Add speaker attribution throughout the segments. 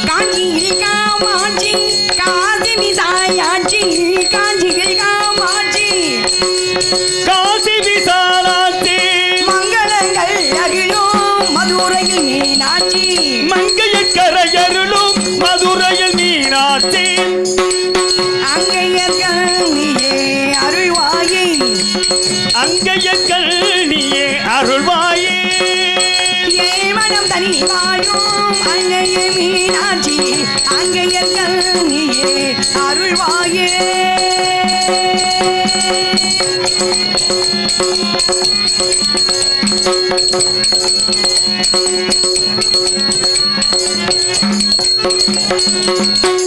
Speaker 1: காஞ்சியில் காமாட்சி காசினி தாயாட்சி காஞ்சியில் காமாட்சி
Speaker 2: காசி விசாலாட்சி
Speaker 1: மங்களங்கள் அருளும் மதுரையில் மீனாட்சி
Speaker 2: மங்கைய கரையருளும் மதுரையில் மீனாட்சி
Speaker 1: அங்கையர்கள் நீயே அருள்வாயே
Speaker 2: அங்கையர்கள் நீயே அருள்வாயே
Speaker 1: ஏமனம் தனி வாழும் அன்னைய மீனாட்சி அங்கையர்கள் நீயே அருள்வாயே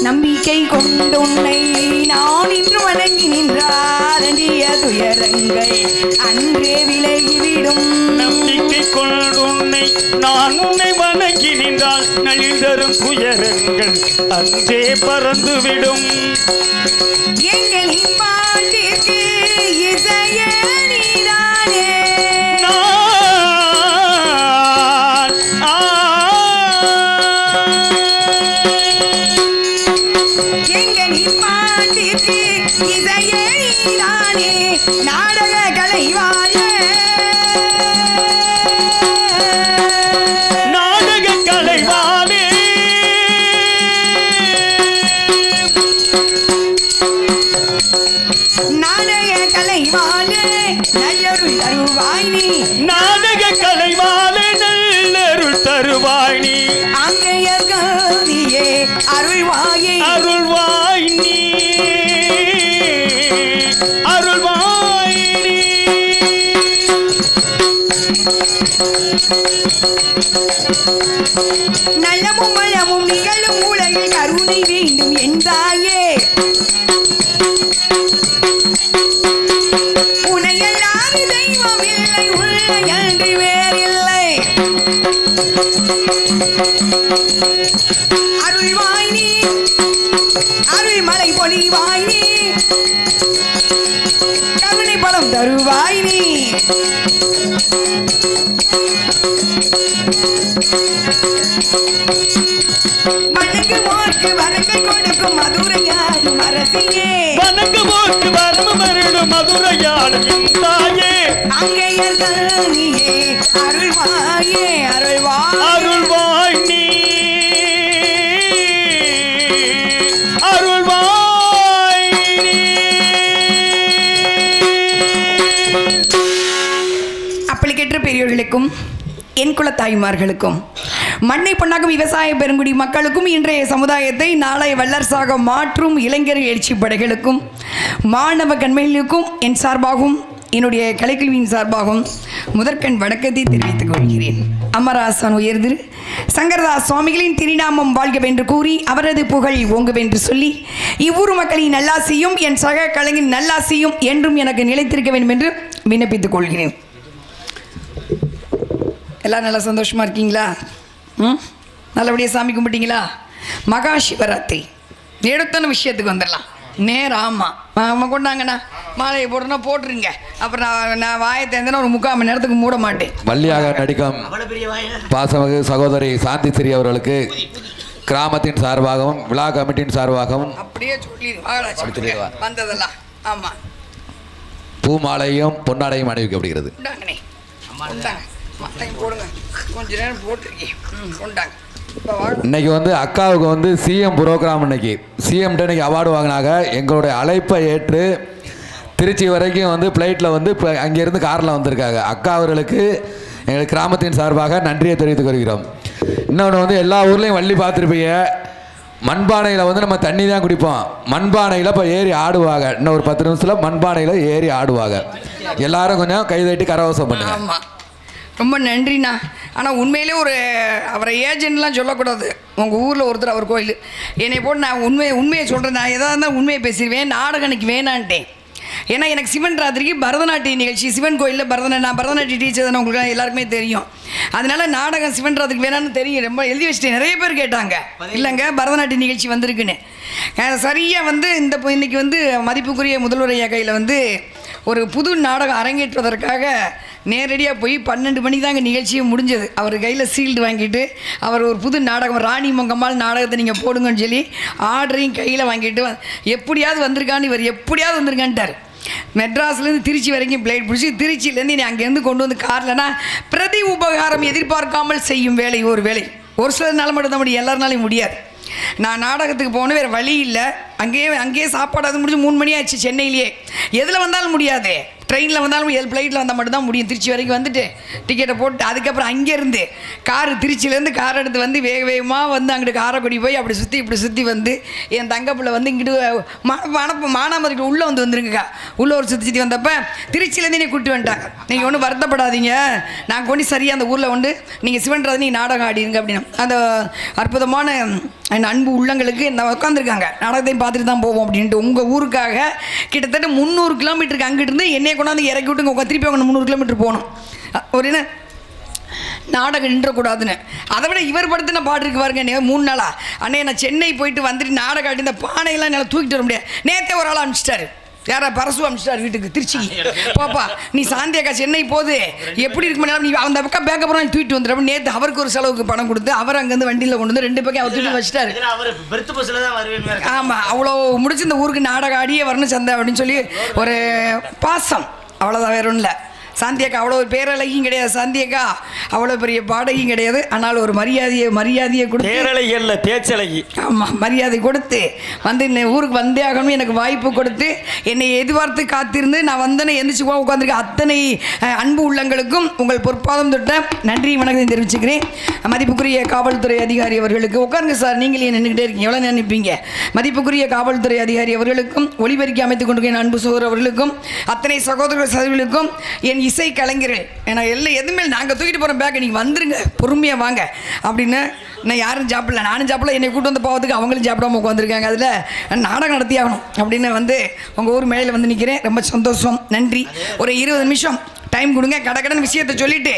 Speaker 1: நம்பிக்கை கொண்டுன்னை நான் இன்று வணங்கி நின்றார் துயரங்கள் அன்றே விலகிவிடும்
Speaker 2: நம்பிக்கை கொண்டுன்னை நான் உன்னை வணங்கி நின்றால் நலிதரும் துயரங்கள் அன்றே பறந்துவிடும்
Speaker 1: எங்களின் பாட்டிற்கு இசைய நீதானே எங்களின் பாட்டிற்கு இசைய நீதானே நாடக கலைவாழ
Speaker 2: நாடக கலைவாளே
Speaker 1: நாடக கலைவாழ நல்லருள் தருவாய் நீ
Speaker 2: நாடக கலைவாளே நல்லருள் தருவாய் நீ
Speaker 1: அங்கையர்கள் நீயே அருள்வாயே
Speaker 2: அருள்வாய் நீ அருள்வாய் நீ
Speaker 1: நல்லமும் வளமும் நிகழும் உலகில் கருணை வேண்டும் என்றாயே உனையல்லாது தெய்வம் இல்லை உள்ள என்று வேறில்லை அருள்வாய் நீ அருள்மலை பொழிவாய் நீ கருணை பலம் தருவாய் நீ வணங்குவோர்க்கு வரங்கள் கொடுக்கும் மதுரையாடும் அரசியே
Speaker 2: வணங்குவோர்க்கு வரமும் அருளும் மதுரையாளும் தாயே
Speaker 1: அங்கையர்கள் நீயே அருள்வாயே அருள்வாய்
Speaker 2: அருள்வாய் நீ அருள்வாய் நீ
Speaker 1: அப்பளிக்கேற்ற பெரியோர்களுக்கும் என் குல தாய்மார்களுக்கும் மண்ணை பொன்னாகும் விவசாய பெருங்குடி மக்களுக்கும் இன்றைய சமுதாயத்தை நாளை வல்லரசாக மாற்றும் இளைஞர் எழுச்சி படைகளுக்கும் மாணவ கண்மைகளுக்கும் என் சார்பாகவும் என்னுடைய கலைக்கல்வியின் சார்பாகவும் முதற்கண் வணக்கத்தை தெரிவித்துக் கொள்கிறேன். அமராசன் உயர்திரு சங்கரதாஸ் சுவாமிகளின் திருநாமம் வாழ்கவென்று கூறி அவரது புகழ் ஓங்குவென்று சொல்லி இவ்வூர் மக்களின் நல்லாசியும் என் சக கலைஞரின் நல்லாசியும் என்றும் எனக்கு நிலைத்திருக்க வேண்டும் என்று விண்ணப்பித்துக் கொள்கிறேன். எல்லாம் நல்லா சந்தோஷமாக இருக்கீங்களா? நல்லபடியாக சாமி கும்பிட்டீங்களா? மகா சிவராத்திரி எடுத்தான விஷயத்துக்கு வந்துடலாம் நேரம். ஆமாம் கொண்டாங்கண்ணா மாலையை போடுறனா போட்டுருங்க. அப்புறம் நான் வாயை தேர்ந்தேன்னா ஒரு 3/4 மணி நேரத்துக்கு மூட மாட்டேன்.
Speaker 3: வள்ளியாக நடிக்கும் பாசமிகு சகோதரி சாந்தி ஸ்ரீ அவர்களுக்கு கிராமத்தின் சார்பாகவும் விழா கமிட்டியின் சார்பாகவும்
Speaker 1: அப்படியே சொல்லிடுவா வந்ததெல்லாம். ஆமாம்
Speaker 3: பூமாலையும் பொன்னாடையும் அணிவிக்கப்படுகிறது.
Speaker 1: கொண்டாங்கண்ணே மாலையும் போடுங்க. கொஞ்ச நேரம் போட்டிருக்கேன் கொண்டாங்க.
Speaker 3: இன்னைக்கு வந்து அக்காவுக்கு வந்து சிஎம் ப்ரோக்ராம். இன்னைக்கு சிஎம்கிட்ட இன்னைக்கு அவார்டு வாங்கினாங்க. எங்களுடைய அழைப்பை ஏற்று திருச்சி வரைக்கும் வந்து ஃப்ளைட்டில் வந்து இப்போ அங்கேருந்து காரில் வந்திருக்காங்க. அக்கா அவர்களுக்கு எங்கள் கிராமத்தின் சார்பாக நன்றியை தெரிவித்துக் கொள்கிறோம். இன்னொன்று வந்து எல்லா ஊர்லேயும் வள்ளி பார்த்துருப்பீங்க, மண்பானையில் வந்து நம்ம தண்ணி தான் குடிப்போம். மண்பானையில் இப்போ ஏறி ஆடுவாங்க. இன்னும் ஒரு 10 நிமிஷத்தில் மண்பானையில் ஏறி ஆடுவாங்க. எல்லாரும் கொஞ்சம் கைதட்டி கரவசம் பண்ணுங்க.
Speaker 1: ஆமாம் ரொம்ப நன்றிண்ணா. ஆனால் உண்மையிலே ஒரு அவரை ஏஜென்ட்லாம் சொல்லக்கூடாது. உங்கள் ஊரில் ஒருத்தர் அவர் கோயில் என்னை போட்டு நான் உண்மையை சொல்கிறேன். நான் எதாக இருந்தால் உண்மையை பேசிடுவேன். நாடகம் எனக்கு வேணான்ட்டேன். ஏன்னா எனக்கு சிவன் ராத்திரிக்கு பரதநாட்டிய நிகழ்ச்சி சிவன் கோயிலில் நான் பரதநாட்டிய டீச்சர் தானே, உங்களுக்கு எல்லாருக்குமே தெரியும். அதனால நாடகம் சிவன் ராத்திரிக்கு வேணான்னு தெரியும். ரொம்ப எழுதி வச்சுட்டேன். நிறைய பேர் கேட்டாங்க இல்லைங்க பரதநாட்டிய நிகழ்ச்சி வந்திருக்குன்னு. சரியாக வந்து இன்னைக்கு வந்து மதிப்புக்குரிய முதல்வர் ஐயா கையில் வந்து ஒரு புது நாடகம் அரங்கேற்றுவதற்காக நேரடியாக போய் 12 மணி தாங்க நிகழ்ச்சியே முடிஞ்சது. அவர் கையில் சீல்டு வாங்கிட்டு அவர் ஒரு புது நாடகம் ராணி மங்கம்மாள் நாடகத்தை நீங்கள் போடுங்கன்னு சொல்லி ஆர்டரையும் கையில் வாங்கிட்டு எப்படியாவது வந்திருக்கான்னு இவர் எப்படியாவது வந்திருக்கான்ட்டார். மெட்ராஸ்லேருந்து திருச்சி வரைக்கும் பிளேட் பிடிச்சி திருச்சியிலேருந்து நீ அங்கேருந்து கொண்டு வந்து கார்லனா பிரதி உபகாரம் எதிர்பார்க்காமல் செய்யும் வேலை ஒரு வேலை. ஒரு சிலர்னால மட்டும்தான் முடியும், எல்லாருனாலையும் முடியாது. நான் நாடகத்துக்கு போகணும், வேறு வழி இல்லை. அங்கேயே சாப்பாடு அது முடிஞ்சு 3 மணி ஆச்சு. சென்னையிலேயே எதில் வந்தாலும் முடியாது, ட்ரெயினில் வந்தாலும் ஃப்ளைட்டில் வந்தால் மட்டும்தான் முடியும். திருச்சி வரைக்கும் வந்துட்டு டிக்கெட்டை போட்டு அதுக்கப்புறம் அங்கேருந்து திருச்சியிலேருந்து கார் எடுத்து வந்து வேக வேகமாக வந்து அங்கிட்டு காரைக்குடி போய் அப்படி சுற்றி இப்படி சுற்றி வந்து என் தங்கப்பில் வந்து இங்கிட்டு மானாமதுக்கு உள்ளே வந்துருங்கக்கா. உள்ளே ஒரு சுற்றி வந்தப்போ திருச்சியிலேருந்து என்னை கூப்பிட்டு வந்துட்டாங்க. நீங்கள் ஒன்றும் வருத்தப்படாதீங்க, நாங்கள் கொண்டு சரியாக அந்த ஊரில் வந்து நீங்கள் சிவன்றது நீ நாடகம் ஆடிடுங்க அப்படின்னு அந்த அற்புதமான என் அன்பு உள்ளங்களுக்கு நான் உட்காந்துருக்காங்க. நாடகத்தையும் பார்த்துட்டு தான் போவோம் அப்படின்ட்டு உங்கள் ஊருக்காக கிட்டத்தட்ட 300 கிலோமீட்டருக்கு அங்கிட்டு இருந்து என்னை கொண்டாந்து இறக்கி விட்டு திருப்பி அவங்க 300 கிலோமீட்டர் போகணும். ஒரு என்ன நாடகம் நின்றக்கூடாதுன்னு. அதை விட இவர் படுத்து நான் பாட்டு இருக்கு பாருங்க. 3 நாளா அண்ணே நான் சென்னை போயிட்டு வந்துட்டு நாடகம் ஆடி இந்த பானையெல்லாம் என்னால் தூக்கிட்டு வர முடியாது. நேற்றே ஒரு ஆள் அனுப்பிச்சிட்டாரு, யாரா பரசு அனுப்பிச்சிட்டாரு வீட்டுக்கு திருச்சிக்கு. பாப்பா நீ சாந்தியாக்கா சென்னை போகுது எப்படி இருக்கு, நீ அந்த பக்கம் பேக்க போகிறோம் தூக்கிட்டு வந்துடும். நேற்று அவருக்கு ஒரு செலவுக்கு பணம் கொடுத்து அவர் அங்கேருந்து வண்டியில் கொண்டு வந்து 2 பக்கம் அவர் தூக்கி வச்சுட்டாரு. ஆமாம், அவ்வளோ முடிச்சு இந்த ஊருக்கு நாடகம் ஆடியே வரணும் சந்தை அப்படின்னு சொல்லி ஒரு பாசம், அவ்வளோதான், வேற ஒன்றும் இல்லை. சாந்தியக்கா அவ்வளோ ஒரு பேரழகியும் கிடையாது, சாந்தியக்கா அவ்வளோ பெரிய பாடகியும் கிடையாது. ஆனால் ஒரு மரியாதையை கொடுத்து,
Speaker 2: பேரழகி அல்ல பேச்சழகி,
Speaker 1: ஆமாம் மரியாதை கொடுத்து வந்து இந்த ஊருக்கு வந்தே ஆகணும் எனக்கு வாய்ப்பு கொடுத்து என்னை எதிர்பார்த்து காத்திருந்து நான் வந்தேன்னு எந்திரிச்சு போக உட்காந்துருக்கேன். அத்தனை அன்பு உள்ளங்களுக்கும் உங்கள் பொற்பாதம் தொட்ட நன்றி வணக்கத்தை தெரிவிச்சுக்கிறேன். மதிப்புக்குரிய காவல்துறை அதிகாரி அவர்களுக்கு உட்காருங்க சார், நீங்களே நின்றுக்கிட்டே இருக்கீங்க, எவ்வளோ நினைப்பீங்க. மதிப்புக்குரிய காவல்துறை அதிகாரி அவர்களுக்கும் ஒளிபெருக்கி அமைத்துக் கொண்டிருக்கிற அன்பு சகோதரர் அவர்களுக்கும் அத்தனை சகோதர சகோதரிகளுக்கும் என் இசை கலைஞர்கள் ஏன்னா எதுவுமே நாங்கள் தூக்கிட்டு போகிற பேக்கை நீங்கள் வந்துருங்க பொறுமையாக வாங்க அப்படின்னு. நான் யாரும் சாப்பிடல, நானும் சாப்பிடல, என்னை கூட்டு வந்து போகிறதுக்கு அவங்களும் சாப்பிடாம உட்காந்துருக்காங்க. அதில் நாடகம் நடத்தி ஆகணும் அப்படின்னு வந்து உங்கள் ஊர் மேடையில் வந்து நிற்கிறேன். ரொம்ப சந்தோஷம், நன்றி. ஒரு 20 நிமிஷம் டைம் கொடுங்க, கடக்கடன்னு விஷயத்தை சொல்லிட்டு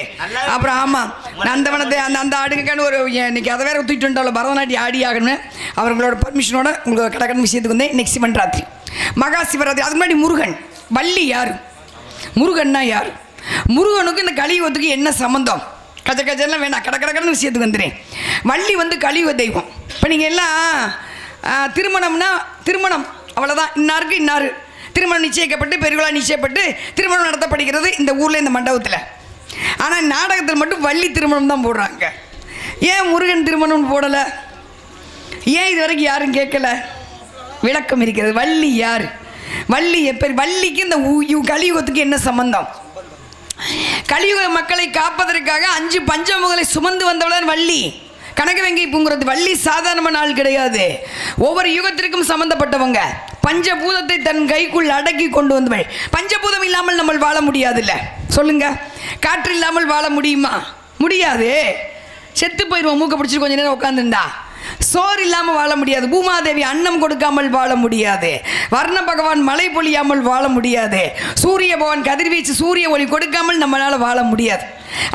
Speaker 1: அப்புறம் ஆமாம் நந்தவனத்தை அந்த ஆடுங்கக்கான்னு ஒரு இன்னைக்கு அதை வேற தூக்கிட்டு வந்துட்டாலும் பரதநாட்டியம் ஆடி ஆகணும்னு அவங்களோட பர்மிஷனோட உங்களுக்கு கடக்கடன் விஷயத்துக்கு வந்து இன்னைக்கு சிவன்ராத்திரி மகா சிவராத்திரி. அதுக்கு முன்னாடி முருகன் வள்ளி யார், முருகன்னா யார், முருகனுக்கு இந்த கலியுகத்துக்கு என்ன சம்மந்தம், கஜெல்லாம் வேணாம், கடற்கடன்னு விஷயத்துக்கு வந்துடுறேன். வள்ளி வந்து கலியுக தெய்வம். இப்போ நீங்கள் எல்லாம் திருமணம்னா திருமணம் அவ்வளோதான், இன்னாருக்கு இன்னார் திருமணம் நிச்சயிக்கப்பட்டு பெருவிழா நிச்சயப்பட்டு திருமணம் நடத்தப்படுகிறது இந்த ஊரில் இந்த மண்டபத்தில். ஆனால் நாடகத்தில் மட்டும் வள்ளி திருமணம் தான் போடுறாங்க. ஏன் முருகன் திருமணம் போடலை, ஏன் இது வரைக்கும் யாரும் கேட்கல? விளக்கம் இருக்கிறது. வள்ளி யார், வள்ளி எப்போ, வள்ளிக்கு இந்த கலியுகத்துக்கு என்ன சம்பந்தம்? கலியுக மக்களை காப்பதற்காக 5 பஞ்சமுகங்களை சுமந்து வந்தவளர் வள்ளி. கனகவெங்கை பூங்குறது வள்ளி சாதாரணமான ஆள் கிடையாது, ஒவ்வொரு யுகத்திற்கும் சம்பந்தப்பட்டவங்க. பஞ்சபூதத்தை தன் கைக்குள் அடக்கி கொண்டு வந்தவள். பஞ்சபூதம் இல்லாமல் நம்ம வாழ முடியாது இல்லை சொல்லுங்க. காற்று இல்லாமல் வாழ முடியுமா? முடியாது, செத்து போயிடுவோம் மூக்க பிடிச்சிட்டு கொஞ்ச நேரம் உட்காந்துருந்தா. சோறு இல்லாமல் வாழ முடியாது, பூமாதேவி அன்னம் கொடுக்காமல் வாழ முடியாது, வர்ண பகவான் மழை பொழியாமல் வாழ முடியாது, சூரிய பகவான் கதிர்வீச்சு சூரிய ஒளி கொடுக்காமல் நம்மளால் வாழ முடியாது.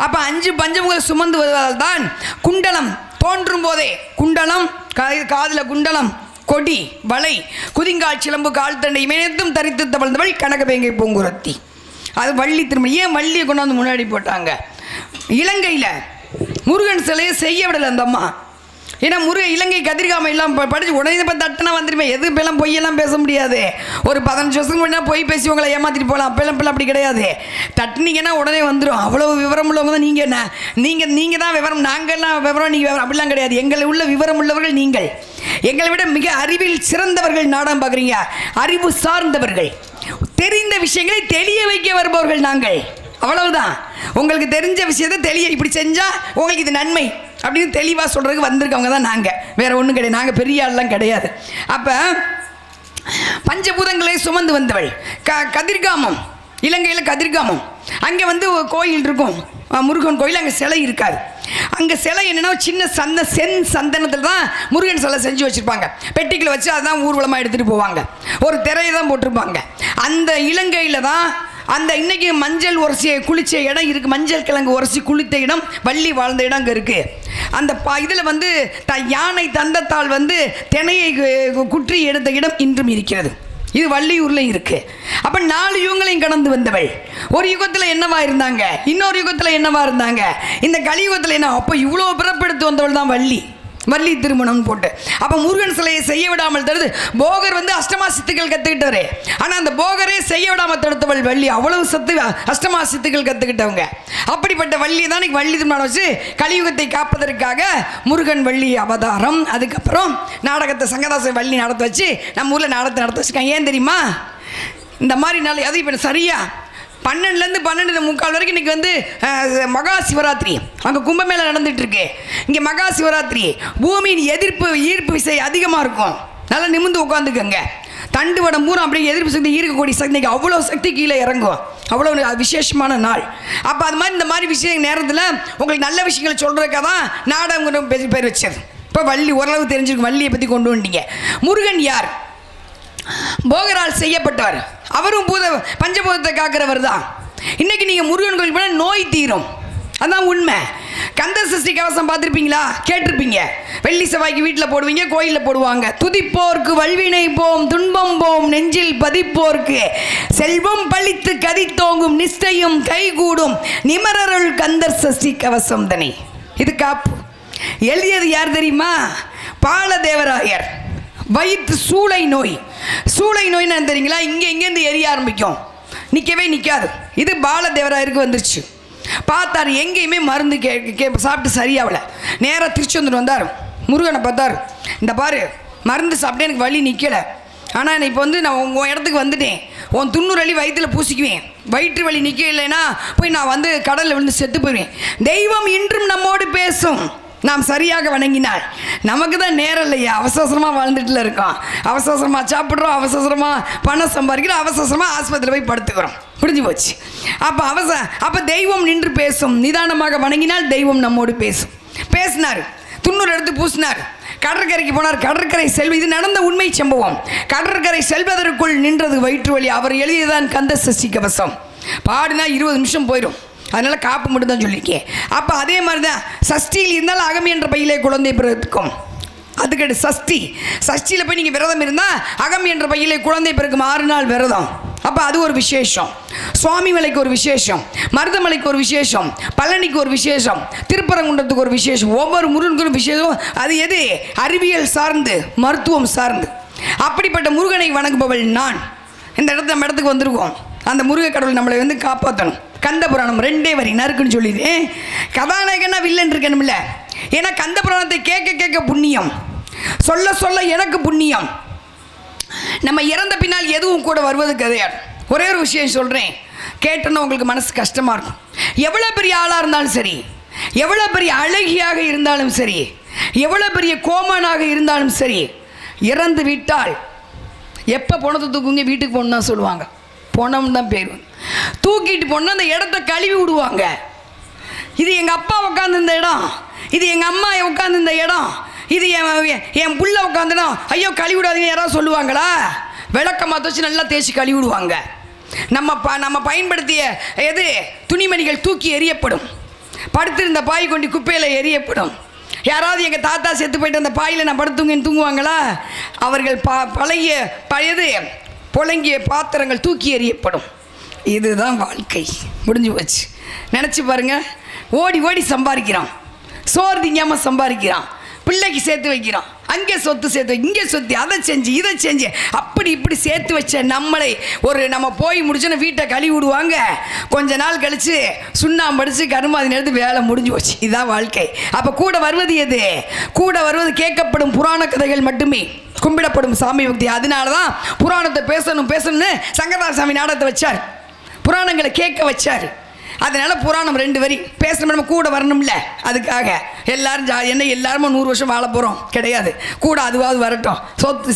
Speaker 1: அப்போ 5 பஞ்சமுகளை சுமந்து வருவதால் தான் குண்டலம் தோன்றும் போதே குண்டலம், காதில் குண்டலம், கொடி, வளை, குதிங்கால் சிலம்பு, கால் தண்டை இமயத்தும் தரித்து தவழ்ந்தவள் கனகவேங்கை பூங்குரத்தி. அது வள்ளி திருமணம். ஏன் வள்ளியை கொண்டாந்து முன்னாடி போட்டாங்க? இலங்கையில் முருகன் சிலையை செய்ய விடலை அந்த அம்மா. ஏன்னா இலங்கை கதிர்காம எல்லாம் படித்து உடனே இப்போ தட்டுனா வந்துடுமே, எது இப்பெல்லாம் பொய்யெல்லாம் பேச முடியாது. ஒரு 15 வருஷத்துக்கு முன்னாடி போய் பேசி உங்களை ஏமாற்றிட்டு போகலாம். அப்பெல்லாம் அப்படி கிடையாது, தட்டுனீங்கன்னா உடனே வந்துடும். அவ்வளோ விவரம் உள்ளவங்க தான் நீங்கள். நீங்கள் தான் விவரம், நாங்கள்லாம் விவரம், நீங்கள் விவரம் அப்படிலாம் கிடையாது. எங்களை உள்ள விவரம் உள்ளவர்கள் நீங்கள். எங்களை விட மிக அறிவில் சிறந்தவர்கள் நாடகம் பார்க்குறீங்க, அறிவு சார்ந்தவர்கள், தெரிந்த விஷயங்களை தெளிய வைக்க வருபவர்கள் நாங்கள். அவ்வளவுதான். உங்களுக்கு தெரிஞ்ச விஷயத்தை தெளிய இப்படி செஞ்சால் உங்களுக்கு இது நன்மை அப்படின்னு தெளிவாக சொல்கிறதுக்கு வந்திருக்கவங்க தான் நாங்கள், வேறு ஒன்றும் கிடையாது. நாங்கள் பெரிய ஆள்லாம் கிடையாது. அப்போ பஞ்சபூதங்களை சுமந்து வந்தவள் கதிர்காமம், இலங்கையில் கதிர்காமம். அங்கே வந்து கோயில் இருக்கும், முருகன் கோயில். அங்கே சிலை இருக்காது. அங்கே சிலை என்னென்னா சின்ன சென் சந்தனத்தில் தான் முருகன் சிலை செஞ்சு வச்சுருப்பாங்க. பெட்டிக்கில் வச்சு அதுதான் ஊர்வலமாக எடுத்துகிட்டு போவாங்க. ஒரு திரையை தான் போட்டிருப்பாங்க. அந்த இலங்கையில் தான் அந்த இன்னைக்கு மஞ்சள் உரசி குளித்த இடம் இருக்குது. மஞ்சள் கிழங்கு உரசி குளித்த இடம், வள்ளி வாழ்ந்த இடம் அங்கே இருக்குது. அந்த இதில் வந்து யானை தந்தத்தால் வந்து தினையை குற்றி எடுத்த இடம் இன்றும் இருக்கிறது. இது வள்ளியூரில் இருக்கு. அப்போ 4 யுகங்களையும் கடந்து வந்தவள். ஒரு யுகத்தில் என்னவா இருந்தாங்க, இன்னொரு யுகத்தில் என்னவா இருந்தாங்க, இந்த கலியுகத்தில் என்ன. அப்போ இவ்வளோ பிறப்பெடுத்து வந்தவள் தான் வள்ளி திருமணம்னு போட்டு. அப்போ முருகன் சிலையை செய்ய விடாமல் தடுத்து போகர் வந்து அஷ்டமா சித்துக்கள் கற்றுக்கிட்டவர். ஆனால் அந்த போகரே செய்ய விடாமல் தடுத்தவள் வள்ளி. அவ்வளவு சத்து அஷ்டமா சித்துக்கள் கற்றுக்கிட்டவங்க. அப்படிப்பட்ட வள்ளி தான் இன்னைக்கு வள்ளி திருமணம் வச்சு கலியுகத்தை காப்பதற்காக முருகன் வள்ளி அவதாரம். அதுக்கப்புறம் நாடகத்தை சங்கதாச வள்ளி நடத்த வச்சு நம்ம ஊரில் நாடகத்தை நடத்த வச்சுருக்காங்க. ஏன் தெரியுமா? இந்த மாதிரி நாள் அது இப்போ சரியா 12லேருந்து 12:45 வரைக்கும் இன்றைக்கி வந்து மகா சிவராத்திரி. அங்கே கும்பமேளா நடந்துகிட்டு இருக்கு. இங்கே மகா சிவராத்திரி. பூமியின் ஈர்ப்பு விசை அதிகமாக இருக்கும். நல்லா நிமிர்ந்து உட்காந்துக்கங்க. தண்டு வடம் பூரா அப்படியே எதிர்ப்பு சக்தி ஈர்க்கக்கூடிய சக்திக்கு அவ்வளோ சக்தி கீழே இறங்கும். அவ்வளோ விசேஷமான நாள். அப்போ அது மாதிரி இந்த மாதிரி விஷயம் நேரத்தில் உங்களுக்கு நல்ல விஷயங்களை சொல்கிறதுக்காக தான் நாடகம் பேர் வச்சது. இப்போ வள்ளி ஓரளவு தெரிஞ்சிருக்கும். வள்ளியை பற்றி கொண்டு வந்துட்டீங்க. முருகன் யார்? போகரால் செய்யப்பட்டவர். அவரும் பஞ்சபூதத்தை காக்கிறவர் தான். இன்னைக்கு நீங்கள் முருகன் கோயில் போனால் நோய் தீரும். அதான் உண்மை. கந்த சஷ்டி கவசம் பார்த்துருப்பீங்களா? கேட்டிருப்பீங்க. வெள்ளி செவ்வாய்க்கு வீட்டில் போடுவீங்க, கோயிலில் போடுவாங்க. துதிப்போர்க்கு வல்வினை போம், துன்பம் போம், நெஞ்சில் பதிப்போர்க்கு செல்வம் பழித்து கதித்தோங்கும், நிஷ்டையும் கைகூடும், நிமரருள் கந்தர் சஷ்டி கவசம் தனி. இது காப்பு. எழுதியது யார் தெரியுமா? பாலதேவராயர். வயிற்று சூளை நோய்னு தெரியுங்களா? இங்கேருந்து எரிய ஆரம்பிக்கும், நிற்கவே நிற்காது. இது பாலதேவராயருக்கு வந்துருச்சு. பார்த்தார், எங்கேயுமே மருந்து சாப்பிட்டு சரியாகல. நேராக திருச்செந்தூர் வந்தார். முருகனை பார்த்தார். இந்த பாரு, மருந்து சாப்பிட்டு எனக்கு வலி நிற்கலை. ஆனால் இப்போ வந்து நான் உங்கள் இடத்துக்கு வந்துட்டேன். உன் 90 அள்ளி வயிற்றில் பூசிக்குவேன். வயிற்று வலி நிற்கலைன்னா போய் நான் வந்து கடலில் விழுந்து செத்து போயிடுவேன். தெய்வம் இன்றும் நம்மோடு பேசும். நாம் சரியாக வணங்கினால். நமக்கு தான் நேரம் இல்லையா? அவசரமாக வாழ்ந்துட்டுல இருக்கோம். அவசரமாக சாப்பிட்றோம், அவசரமாக பணம் சம்பாதிக்கிறோம், அவசரமாக ஆஸ்பத்திரியில் போய் படுத்துக்கிறோம். முடிஞ்சு போச்சு. அப்போ தெய்வம் நின்று பேசும். நிதானமாக வணங்கினால் தெய்வம் நம்மோடு பேசும். பேசினார். 90 எடுத்து பூசினார். கடற்கரைக்கு போனார். கடற்கரை இது நடந்த உண்மை சம்பவம். கடற்கரை செல்வதற்குள் நின்றது வயிற்று வலி. அவர் எழுதியதான் கந்த சஷ்டி கவசம். பாடினா 20 நிமிஷம் போயிடும். அதனால் காப்பு மட்டும் தான் சொல்லியிருக்கேன். அப்போ அதே மாதிரி தான் சஷ்டியில் இருந்தால் அகமி என்ற பையிலே குழந்தை பிறக்கும். அதுக்கடு சஷ்டியில் போய் நீங்கள் விரதம் இருந்தால் அகமி என்ற பையிலே குழந்தை பிறக்கும். 6 நாள் விரதம். அப்போ அது ஒரு விசேஷம். சுவாமி மலைக்கு ஒரு விசேஷம், மருதமலைக்கு ஒரு விசேஷம், பழனிக்கு ஒரு விசேஷம், திருப்பரங்குன்றத்துக்கு ஒரு விசேஷம். ஒவ்வொரு முருகனுக்கும் விசேஷம். அது எது? அறிவியல் சார்ந்து, மருத்துவம் சார்ந்து. அப்படிப்பட்ட முருகனை வணங்குபவள் நான். இந்த நம்ம இடத்துக்கு வந்திருக்கோம். அந்த முருக கடவுள் நம்மளை வந்து காப்பாற்றணும். கந்த புராணம் 2 வரி நறுக்குன்னு சொல்லிது. கதாநாயகனா வில்லன் இருக்கணும்ல. ஏன்னா கந்த புராணத்தை கேட்க புண்ணியம், சொல்ல எனக்கு புண்ணியம். நம்ம இறந்த பின்னால் எதுவும் கூட வருவது கிடையாது. ஒரே ஒரு விஷயம் சொல்கிறேன், கேட்டோன்னா உங்களுக்கு மனசு கஷ்டமாக இருக்கும். எவ்வளோ பெரிய ஆளாக இருந்தாலும் சரி, எவ்வளோ பெரிய அழகியாக இருந்தாலும் சரி, எவ்வளோ பெரிய கோமானாக இருந்தாலும் சரி, இறந்து விட்டால் எப்போ பணத்தை தூக்குங்க வீட்டுக்கு போகணுன்னு தான் சொல்லுவாங்க. பணம் தான் பேர். தூக்கிட்டு போனால் அந்த இடத்த கழுவி விடுவாங்க. இது எங்கள் அப்பா உட்காந்துருந்த இடம், இது எங்கள் அம்மா உட்காந்துருந்த இடம், இது என் புள்ள உட்காந்துடும். ஐயோ கழுவி விடாதீங்க யாராவது சொல்லுவாங்களா? விளக்கமாக வச்சு நல்லா தேய்ச்சி கழுவி விடுவாங்க. நம்ம பயன்படுத்திய துணிமணிகள் தூக்கி எறியப்படும். படுத்திருந்த பாய் கொண்டு குப்பையில் எறியப்படும். யாராவது எங்கள் தாத்தா செத்து போயிட்டு அந்த பாயில் நான் படுத்துங்கன்னு தூங்குவாங்களா? அவர்கள் புழங்கிய பாத்திரங்கள் தூக்கி எறியப்படும். இதுதான் வாழ்க்கை. முடிஞ்சு போச்சு. நினச்சி பாருங்கள். ஓடி சம்பாதிக்கிறான், சோறு திங்காமல் சம்பாதிக்கிறான், பிள்ளைக்கு சேர்த்து வைக்கிறான், அங்கே சொத்து சேர்த்து இங்கே சொத்து, அதை செஞ்சு இதை செஞ்சு அப்படி இப்படி சேர்த்து வச்ச நம்மளை நம்ம போய் முடிச்சோன்னா வீட்டை கழுவி விடுவாங்க. கொஞ்ச நாள் கழித்து சுண்ணாம்படிச்சு கருமாதி எடுத்து வேலை முடிஞ்சு போச்சு. இதுதான் வாழ்க்கை. அப்போ கூட வருவது எது? கூட வருவது கேட்கப்படும் புராண கதைகள் மட்டுமே, கும்பிடப்படும் சாமி பக்தி. அதனால தான் புராணத்தை பேசணும்னு சங்கரதாஸ் சாமி நாடகத்தை வச்சார். புராணங்களை கேட்க வச்சார். அதனால புராணம் 2 வரி பேசணும். நம்ம கூட வரணும்ல, அதுக்காக எல்லாரும் எல்லாருமே 100 வருஷம் வாழ போகிறோம் கிடையாது. கூட அதுவாவது வரட்டும்.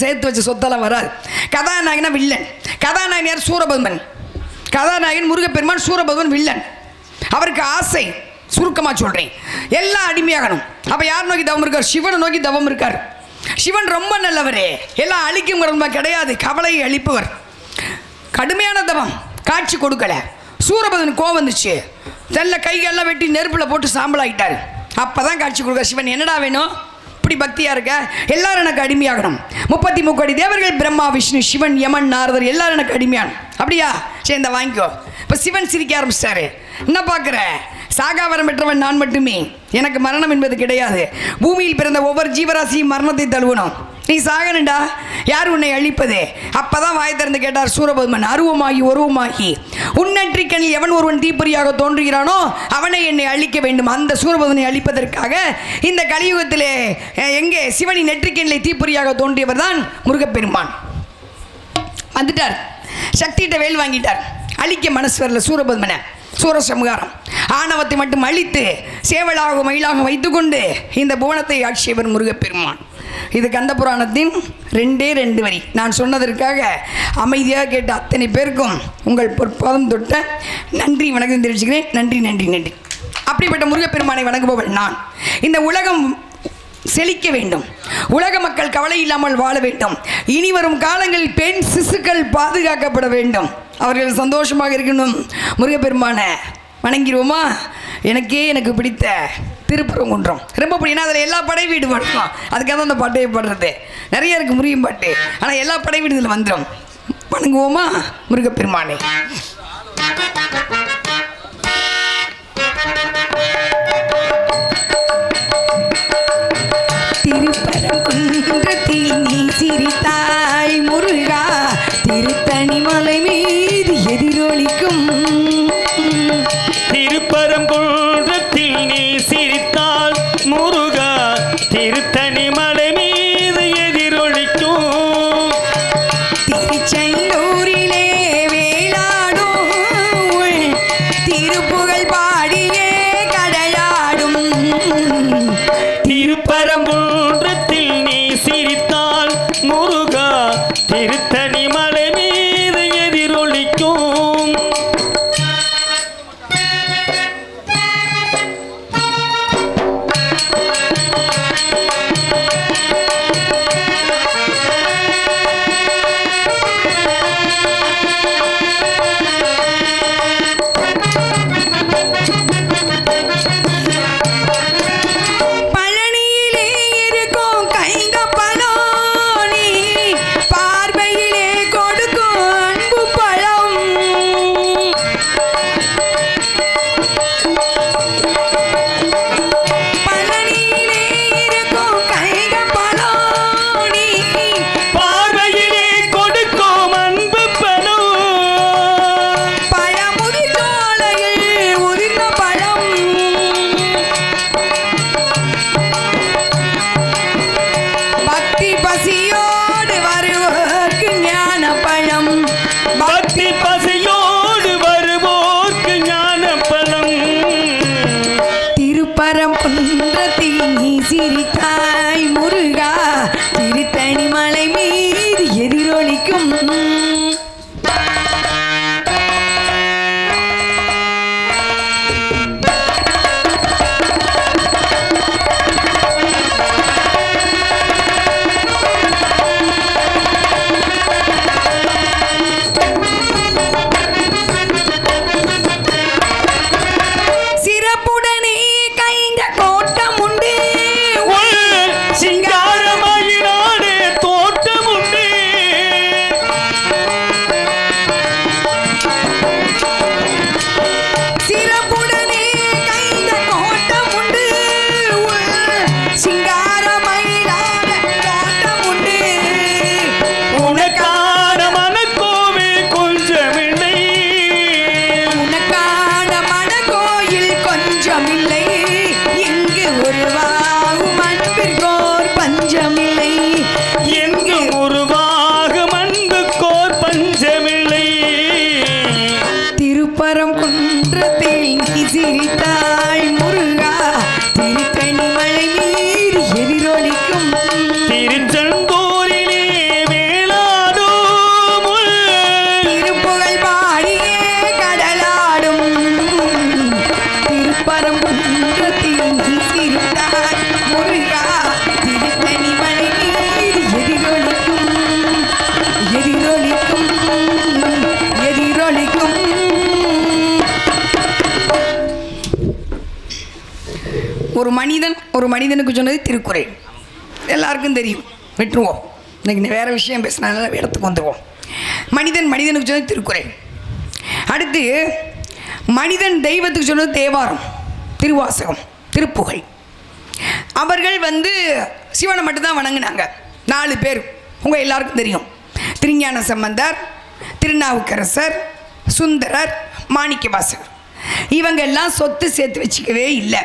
Speaker 1: சேர்த்து வச்ச சொத்தெல்லாம் வராது. கதாநாயகனா வில்லன். கதாநாயகன் யார்? சூரபத்மன். கதாநாயகன் முருகப்பெருமான், சூரபத்மன் வில்லன். அவருக்கு ஆசை, சுருக்கமாக சொல்கிறேன், எல்லாம் அடிமையாகணும். அப்போ யார் நோக்கி தவம் இருக்கார்? சிவனை நோக்கி தவம் இருக்கார். சிவன் ரொம்ப நல்லவர், எல்லாம் அழிக்கும் கிடையாது, கவலையை அழிப்பவர். கடுமையான தவம், காட்சி கொடுக்கல. சூரபத்மன் கோவம் வந்துச்சு. தெல்ல கைகள்லாம் வெட்டி நெருப்பில் போட்டு சாம்பலாகிட்டார். அப்போ தான் காட்சி கொடுக்க. சிவன் என்னடா வேணும்? அப்படி பக்தியா இருக்க, எல்லாரும் எனக்கு அடிமையாகணும். 33 கோடி தேவர்கள், பிரம்மா விஷ்ணு சிவன் யமன் நாரதர் எல்லாரும் எனக்கு அடிமையான. அப்படியா? சரி, இந்த வாங்கிக்கோ. இப்போ சிவன் சிரிக்க ஆரம்பிச்சிட்டாரு. என்ன பார்க்குற? சாகாவரம் பெற்றவன் நான் மட்டுமே, எனக்கு மரணம் என்பது கிடையாது. பூமியில் பிறந்த ஒவ்வொரு ஜீவராசியும் மரணத்தை தழுவணும். நீ சாகணுண்டா, யார் உன்னை அழிப்பது? அப்பதான் வாய் திறந்து கேட்டார் சூரபத்மன். அருவமாகி ஒருவமாகி உன்னற்றிக்கனில் எவன் ஒருவன் தீப்பொறியாக தோன்றுகிறானோ அவனை என்னை அழிக்க வேண்டும். அந்த சூரபத்மனை அழிப்பதற்காக இந்த கலியுகத்திலே எங்கே சிவனின் நெற்றிக்கனிலே தீப்பொறியாக தோன்றியவர் தான் முருகப்பெருமான். வந்துட்டார், சக்திகிட்ட வேல் வாங்கிட்டார். அழிக்க மனசு வரல சூரபத்மனை. சூரசம்ஹாரம் ஆணவத்தை மட்டும் அழித்து சேவலாக மயிலாக வைத்துக்கொண்டு இந்த புவனத்தை ஆட்சியவர் முருகப்பெருமான். இது கந்த புராணத்தின் 2 வரி. நான் சொன்னதற்காக அமைதியாக கேட்ட அத்தனை பேருக்கும் உங்கள் பொற்பாதம் தொட்ட நன்றி வணக்கம் தெரிவிச்சுக்கிறேன். நன்றி நன்றி நன்றி. அப்படிப்பட்ட முருகப்பெருமானை வணங்குபவள் நான். இந்த உலகம் செழிக்க வேண்டும், உலக மக்கள் கவலை இல்லாமல் வாழ வேண்டும். இனி வரும் காலங்களில் பெண் சிசுக்கள் பாதுகாக்கப்பட வேண்டும், அவர்கள் சந்தோஷமாக இருக்கணும். முருகப்பெருமானை வணங்கிடுவோமா? எனக்கு பிடித்த திருப்பரங்குன்றம் ரொம்ப பிடிக்கும். அதில் எல்லா படை வீடு பாடுவோம், அதுக்காக தான் அந்த பாட்டையை பாடுறது. நிறைய இருக்குது முருகன் பாட்டு, ஆனால் எல்லா படை வீடு இதில் வந்துடும். வணங்குவோமா முருகப்பெருமானை? திருப்பரங்குன்றத்தில் நீ சிரித்தாய் முருகா, திருத்தணி மலை மீது எதிரொலிக்கும்.
Speaker 2: திருப்பரங்குன்றத்தில் நீ சிரித்தால் முருகா, திருத்தணி மலை மீது எதிரொலிக்கும்.
Speaker 1: திருச்செந்தூரிலே வேளாடும் திருப்புகழ் பாடியே கடலாடும்.
Speaker 2: திருப்பரங்குன்றத்தில் நீ சிரித்தால் முருகா, திருத்தணி மலை மீது எதிரொலிக்கும்.
Speaker 1: பழனியிலே இருக்கும் கைங்கப்பழம், நீ பார்வையிலே கொடுக்கும் அன்பு பழம். பழனியிலே இருக்கும் கைங்கப்பழம், நீ
Speaker 2: பார்வையிலே கொடுக்கும் அன்பு பணம்.
Speaker 1: பழமுதி சோலையில் உதிர்ந்த பழம். பக்தி பசியோடு வருவோர்க்கு ஞான பழம்.
Speaker 2: பக்தி பசியோடு வருவோர்க்கு ஞான பழம்.
Speaker 1: திருப்பரங்குன்றத்தில் நீ சிரித்தாய் முருகா, திருத்தணி மலை மீது எதிரொலிக்கும். சிறப்புடனே கைந்த கோட்டம் உண்டு,
Speaker 2: சிங்காரமயிலாடு தோட்டம் உண்டு.
Speaker 1: சிறப்புடனே கைந்த கோட்டம் உண்டு, சிங்காரமயிலான தோட்டம் உண்டு.
Speaker 2: உனக்கான மனக்கோவில் கொஞ்சமில்லை.
Speaker 1: உனக்கான மனக்கோயில் கொஞ்சமில்லை, இங்கு உருவாகும் அன்பிற்கோர் பஞ்சமில்லை.
Speaker 2: எங்கு உருவாகும் அன்புக்கோர் பஞ்சமில்லை.
Speaker 1: திருப்பரங்குன்றத்தில் நீ சிரித்தாய் முருகா, திருத்தணி மலை மீது எதிரொலிக்கும்.
Speaker 2: திருச்செந்தூரிலே வேளாடும்
Speaker 1: திருப்புகழ் பாடியே கடலாடும். திருப்பரங்குன்றத்தில் நீ சிரித்தாய் முருகா, திருத்தணி மலை மீது எதிரொலிக்கும். எதிரொலிக்கும், எதிரொலிக்கும். ஒரு மனிதனுக்கு சொன்னது திருக்குறள். எல்லாருக்கும் தெரியும், விட்டுருவோம். இன்னைக்கு வேறு விஷயம் பேசினால இடத்துக்கு வந்துடுவோம். மனிதன் மனிதனுக்கு சொன்னது திருக்குறள். அடுத்து மனிதன் தெய்வத்துக்கு சொன்னது தேவாரம், திருவாசகம், திருப்புகழ். அவர்கள் சிவனை மட்டும்தான் வணங்கினாங்க. 4 பேர் உங்கள் எல்லாருக்கும் தெரியும். திருஞான சம்பந்தர், திருநாவுக்கரசர், சுந்தரர், மாணிக்கவாசகர். இவங்க எல்லாம் சொத்து சேர்த்து வச்சுக்கவே இல்லை.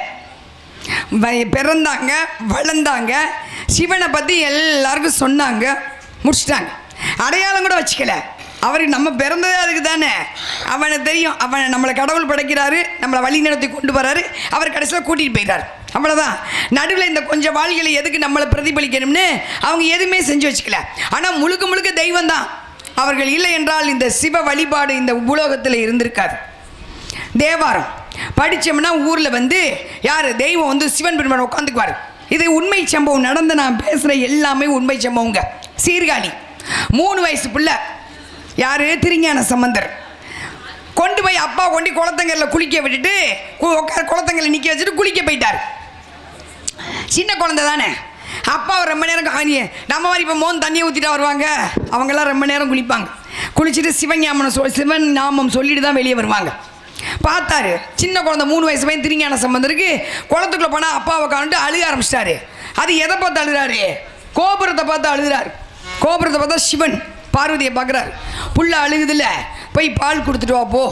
Speaker 1: பிறந்தாங்க, வளர்ந்தாங்க, சிவனை பற்றி எல்லாருக்கும் சொன்னாங்க, முடிச்சிட்டாங்க. அடையாளம் கூட வச்சுக்கல. அவர் நம்ம பிறந்ததே அதுக்கு தானே. அவனுக்கு தெரியும், அவன் நம்மளை கடவுள் படைக்கிறாரு, நம்மளை வழி நடத்தி கொண்டு வராரு, அவர் கடைசியில் கூட்டிகிட்டு போயிட்டார். அவ்வளோதான். நடுவில் இந்த கொஞ்சம் வாழ்களை எதுக்கு நம்மளை பிரதிபலிக்கணும்னு அவங்க எதுவுமே செஞ்சு வச்சுக்கல. ஆனால் முழுக்க முழுக்க தெய்வம் தான். அவர்கள் இல்லை என்றால் இந்த சிவ வழிபாடு இந்த உலோகத்தில் இருந்திருக்காது. தேவாரம் படித்தோம்னா ஊரில் யார் தெய்வம் சிவன் பெருமான் உட்காந்துக்குவார். இது உண்மை சம்பவம் நடந்த, நான் பேசுகிற எல்லாமே உண்மை சம்பவங்க. சீர்காழி 3 வயசு பிள்ளை, யார் திருஞான சம்பந்தர், கொண்டு போய் அப்பா கொண்டு குளத்தங்கரில் குளிக்க விட்டுட்டு குளத்தங்கரில் நிற்க வச்சுட்டு குளிக்க போயிட்டார். சின்ன குழந்தை தானே. அப்பா ரொம்ப நேரம் காணிய நம்ம மாதிரி இப்போ மோன் தண்ணியை ஊற்றிட்டா வருவாங்க. அவங்கெல்லாம் ரொம்ப நேரம் குளிப்பாங்க. குளிச்சுட்டு சிவன் நாமம் சொல்லிட்டு தான் வெளியே வருவாங்க. பார்த்தாரு, சின்ன குழந்தை 3 வயசு பையன் திருஞான சம்பந்தருக்கு குளத்துக்குள்ளே போனால் அப்பாவை காணிட்டு அழுக ஆரம்பிச்சிட்டாரு. அது எதை பார்த்து அழுகிறாரு? கோபுரத்தை பார்த்து அழுகிறாரு. கோபுரத்தை பார்த்தா சிவன் பார்வதியை பார்க்குறாரு. புள்ள அழுகுதில்ல, போய் பால் கொடுத்துட்டு வா போ.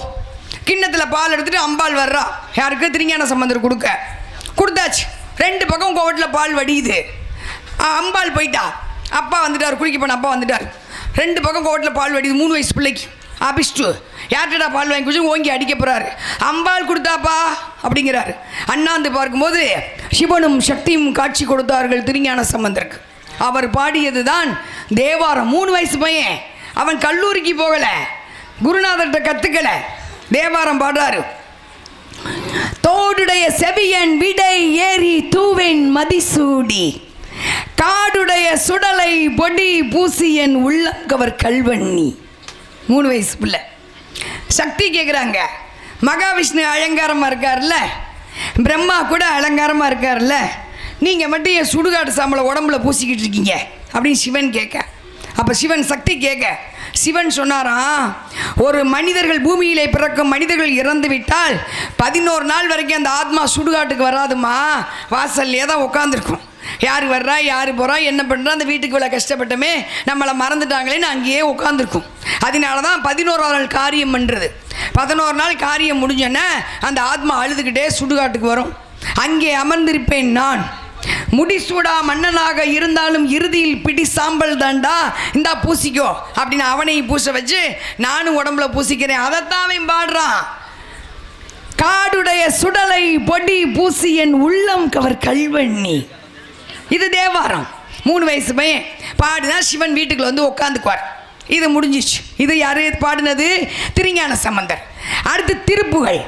Speaker 1: கிண்ணத்தில் பால் எடுத்துகிட்டு அம்பாள் வர்றா. யாருக்கு? திருஞான சம்பந்தர் கொடுத்தாச்சு. 2 பக்கம் கோவட்டில் பால் வடியுது. அம்பாள் போயிட்டா. அப்பா வந்துட்டார், குளிக்க போன அப்பா வந்துட்டார். 2 பக்கம் கோவட்டில் பால் வடியுது. 3 வயசு பிள்ளைக்கு ஆபிஸ்டு யார்கிட்டா பால் வாங்கி குடிச்சு ஓங்கி அடிக்க போகிறாரு. அம்பாள் கொடுத்தாப்பா அப்படிங்கிறாரு. அண்ணாந்து பார்க்கும்போது சிவனும் சக்தியும் காட்சி கொடுத்தார்கள் திருஞான சம்பந்தருக்கு. அவர் பாடியது தான் தேவாரம். 3 வயசு பையன், அவன் கல்லூரிக்கு போகலை, குருநாதர்கிட்ட கற்றுக்கலை, தேவாரம் பாடுறாரு. தோடுடைய செவியன் விடை ஏறி தூவென் மதிசூடி, காடுடைய சுடலை பொடி பூசியன் உள்ளங்கவர் கல்வண்ணி. 3 வயசு பிள்ளை. சக்தி கேட்குறாங்க. மகாவிஷ்ணு அலங்காரமாக இருக்கார்ல, பிரம்மா கூட அலங்காரமாக இருக்கார்ல, நீங்கள் மட்டும் என் சுடுகாடு சாம்பலை உடம்புல பூசிக்கிட்டு இருக்கீங்க அப்படின்னு சிவன் கேட்க. அப்போ சிவன் சக்தி கேட்க, சிவன் சொன்னாராம், ஒரு மனிதர்கள் பூமியிலே பிறக்கும் மனிதர்கள் இறந்து விட்டால் 11 நாள் வரைக்கும் அந்த ஆத்மா சுடுகாட்டுக்கு வராதுமா, வாசல்லே தான் உட்காந்துருக்கும். யார் வர்றா, யார் போகிறா, என்ன பண்ணுறா, அந்த வீட்டுக்கு இவ்வளோ கஷ்டப்பட்டமே, நம்மளை மறந்துட்டாங்களேன்னு அங்கேயே உட்காந்துருக்கும். அதனால தான் 11ஆம் நாள் காரியம் பண்ணுறது. 11 நாள் காரியம் முடிஞ்சோன்னே அந்த ஆத்மா அழுதுகிட்டே சுடுகாட்டுக்கு வரும். அங்கே அமர்ந்திருப்பேன் நான், முடிசூடா மன்னனாக இருந்தாலும் இறுதியில் பிடி சாம்பல் தாண்டா, இந்தா பூசிக்கோ அப்படின்னு அவனையும் பூச வச்சு நானும் உடம்புல பூசிக்கிறேன். அதைத்தான் அவன் பாடுறான். காடுடைய சுடலை பொடி பூசி என் உள்ளம் கவர் கல்வண்ணி. இது தேவாரம். 3 வயசு பையன் பாடுனா சிவன் வீட்டுக்குள்ள உட்காந்துக்குவார். இது முடிஞ்சிச்சு. இது யாரு பாடினது? திருஞான சம்பந்தர். அடுத்து திருப்புகழ்.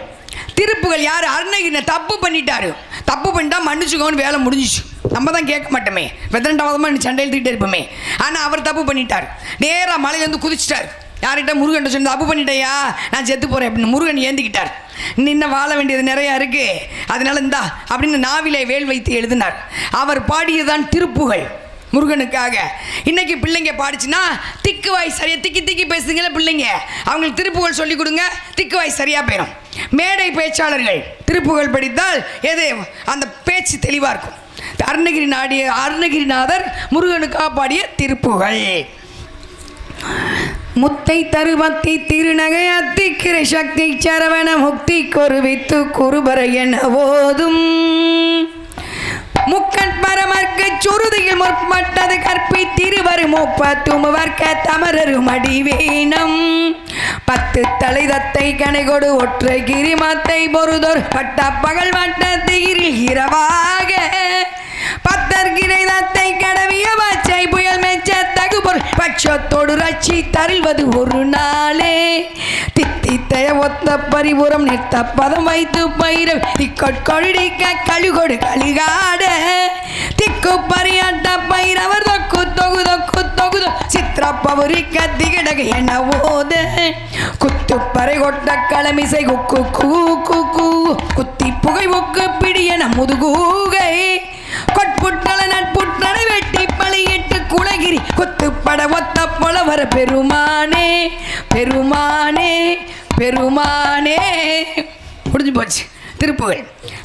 Speaker 1: திருப்புகழ் யார்? அருணகிரி தப்பு பண்ணிட்டாரு. தப்பு பண்ணிட்டா மன்னிச்சுக்கோன்னு வேலை முடிஞ்சிச்சு. நம்ம தான் கேட்க மாட்டோமே, வெதண்டாவதமாக சண்டை எழுதிக்கிட்டே இருப்போமே. ஆனால் அவர் தப்பு பண்ணிட்டார். நேராக மலையிலேருந்து குதிச்சிட்டார். யார்கிட்ட? முருகன் சொல்லி தப்பு பண்ணிட்டேயா, நான் செத்து போகிறேன் அப்படின்னு முருகன் ஏந்திக்கிட்டார். இன்னும் வாழ வேண்டியது நிறையா இருக்குது, அதனால இந்தா அப்படின்னு நாவிலே வேல் வைத்து எழுதினார். அவர் பாடியதுதான் திருப்புகழ் முருகனுக்காக. இன்னைக்கு பிள்ளைங்க பாடிச்சுன்னா திக்குவாய் சரியாக திக்கி திக்கி பேசுங்களே பிள்ளைங்க, அவங்களுக்கு திருப்புகழ் சொல்லிக் கொடுங்க, திக்குவாய் சரியாக போயிடும். மேடை பேச்சாளர்கள் திருப்புகழ் படித்தால் எது அந்த பேச்சு தெளிவாக இருக்கும். அருணகிரிநாதர் முருகனுக்காக பாடிய திருப்புகழ். முத்தை தருவத்தி திருநகை அத்திக்கிரை சக்தி சரவண முக்தி கொருவித்து குருபர என ஓதும் முக்கட்பரமர்க்கு சுருதியில் முற்பட்டது கற்பி திருவரு முப்பத்துமுவர்க்க தமரரு மடிவேனம் 10 தலைதத்தை கனைகொடு ஒற்றை கிரிமத்தை பொருதொரு பட்ட பகல் வட்ட தீரில் இரவாக 10 கிரைதத்தை கடவிய பச்சை புயல் மெச்ச தகுபொருள் பட்சத்தோடு ரட்சி தருள்வது ஒரு நாளே தித்தித்தைய ஒத்த பரிபுறம் நிறுத்த பதம் வைத்து பயிர திக்கொடிக்க கழுகொடு கலிகாட திக்கு பரியாட்ட பயிரவர் தொக்கு தொகு தொக்கு தொகுதோ சித்திரப்பவுரிக்க திகடக என ஓத குத்து பறை கொட்ட களமிசை குக்கு கூ குத்தி புகை ஒக்கு பிடியன முதுகூகை கொட்புட்டல நட்புட்டன வெட்டி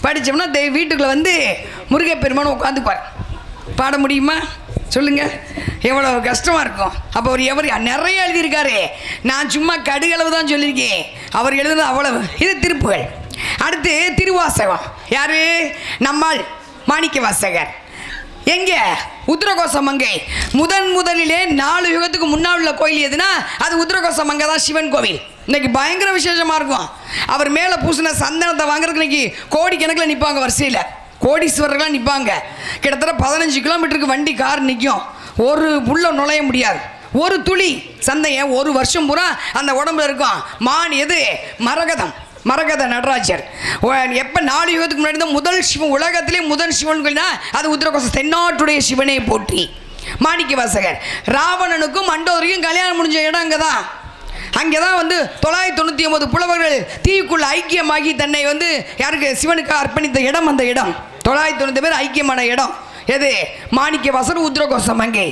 Speaker 1: படித்தோம்னா வீட்டுக்குள்ளே வந்து முருகப்பெருமான் உட்காந்துப்பார். பாட முடியுமா சொல்லுங்கள்? எவ்வளோ கஷ்டமாக இருக்கும். அப்போ அவர் நிறைய எழுதியிருக்காரு. நான் சும்மா கடுகளவு தான் சொல்லியிருக்கேன். அவர் எழுதுனது அவ்வளவு. இது திருப்புகள். அடுத்து திருவாசகம். யார்? நம்மால் மாணிக்க வாசகர். எங்கே? உத்திரகோச மங்கை. முதலிலே 4 யுகத்துக்கு முன்னால் உள்ள கோயில் எதுனா அது உத்திரகோச மங்கை தான், சிவன் கோவில். இன்னைக்கு பயங்கர விசேஷமாக இருக்கும். அவர் மேலே பூசின சந்தனத்தை வாங்குறதுக்கு இன்னைக்கு கோடிக்கணக்கில் நிற்பாங்க. வரிசையில் கோடீஸ்வரர்களாக நிற்பாங்க. கிட்டத்தட்ட 15 கிலோமீட்டருக்கு வண்டி கார் நிற்கும். ஒரு புள்ள நுழைய முடியாது. ஒரு துளி சந்தையை 1 வருஷம் பூரா அந்த உடம்புல இருக்கும். எது? மரகத நடராஜர். எப்போ 4 யுகத்துக்கு முன்னாடி தான் முதல் சிவன், உலகத்திலே முதல் சிவன் அது உத்திரகோச தென்னாட்டுடைய சிவனை போற்றி மாணிக்க வாசகர். ராவணனுக்கும் மண்டோதரிக்கும் கல்யாணம் முடிஞ்ச இடம் அங்கே தான் வந்து 999 புலவர்கள் தீக்குள்ள ஐக்கியமாகி தன்னை வந்து யாருக்கு? சிவனுக்கு அர்ப்பணித்த இடம். அந்த இடம் 990 பேர் ஐக்கியமான இடம். எது? மாணிக்க வாசகர் உத்திரகோச மங்கை.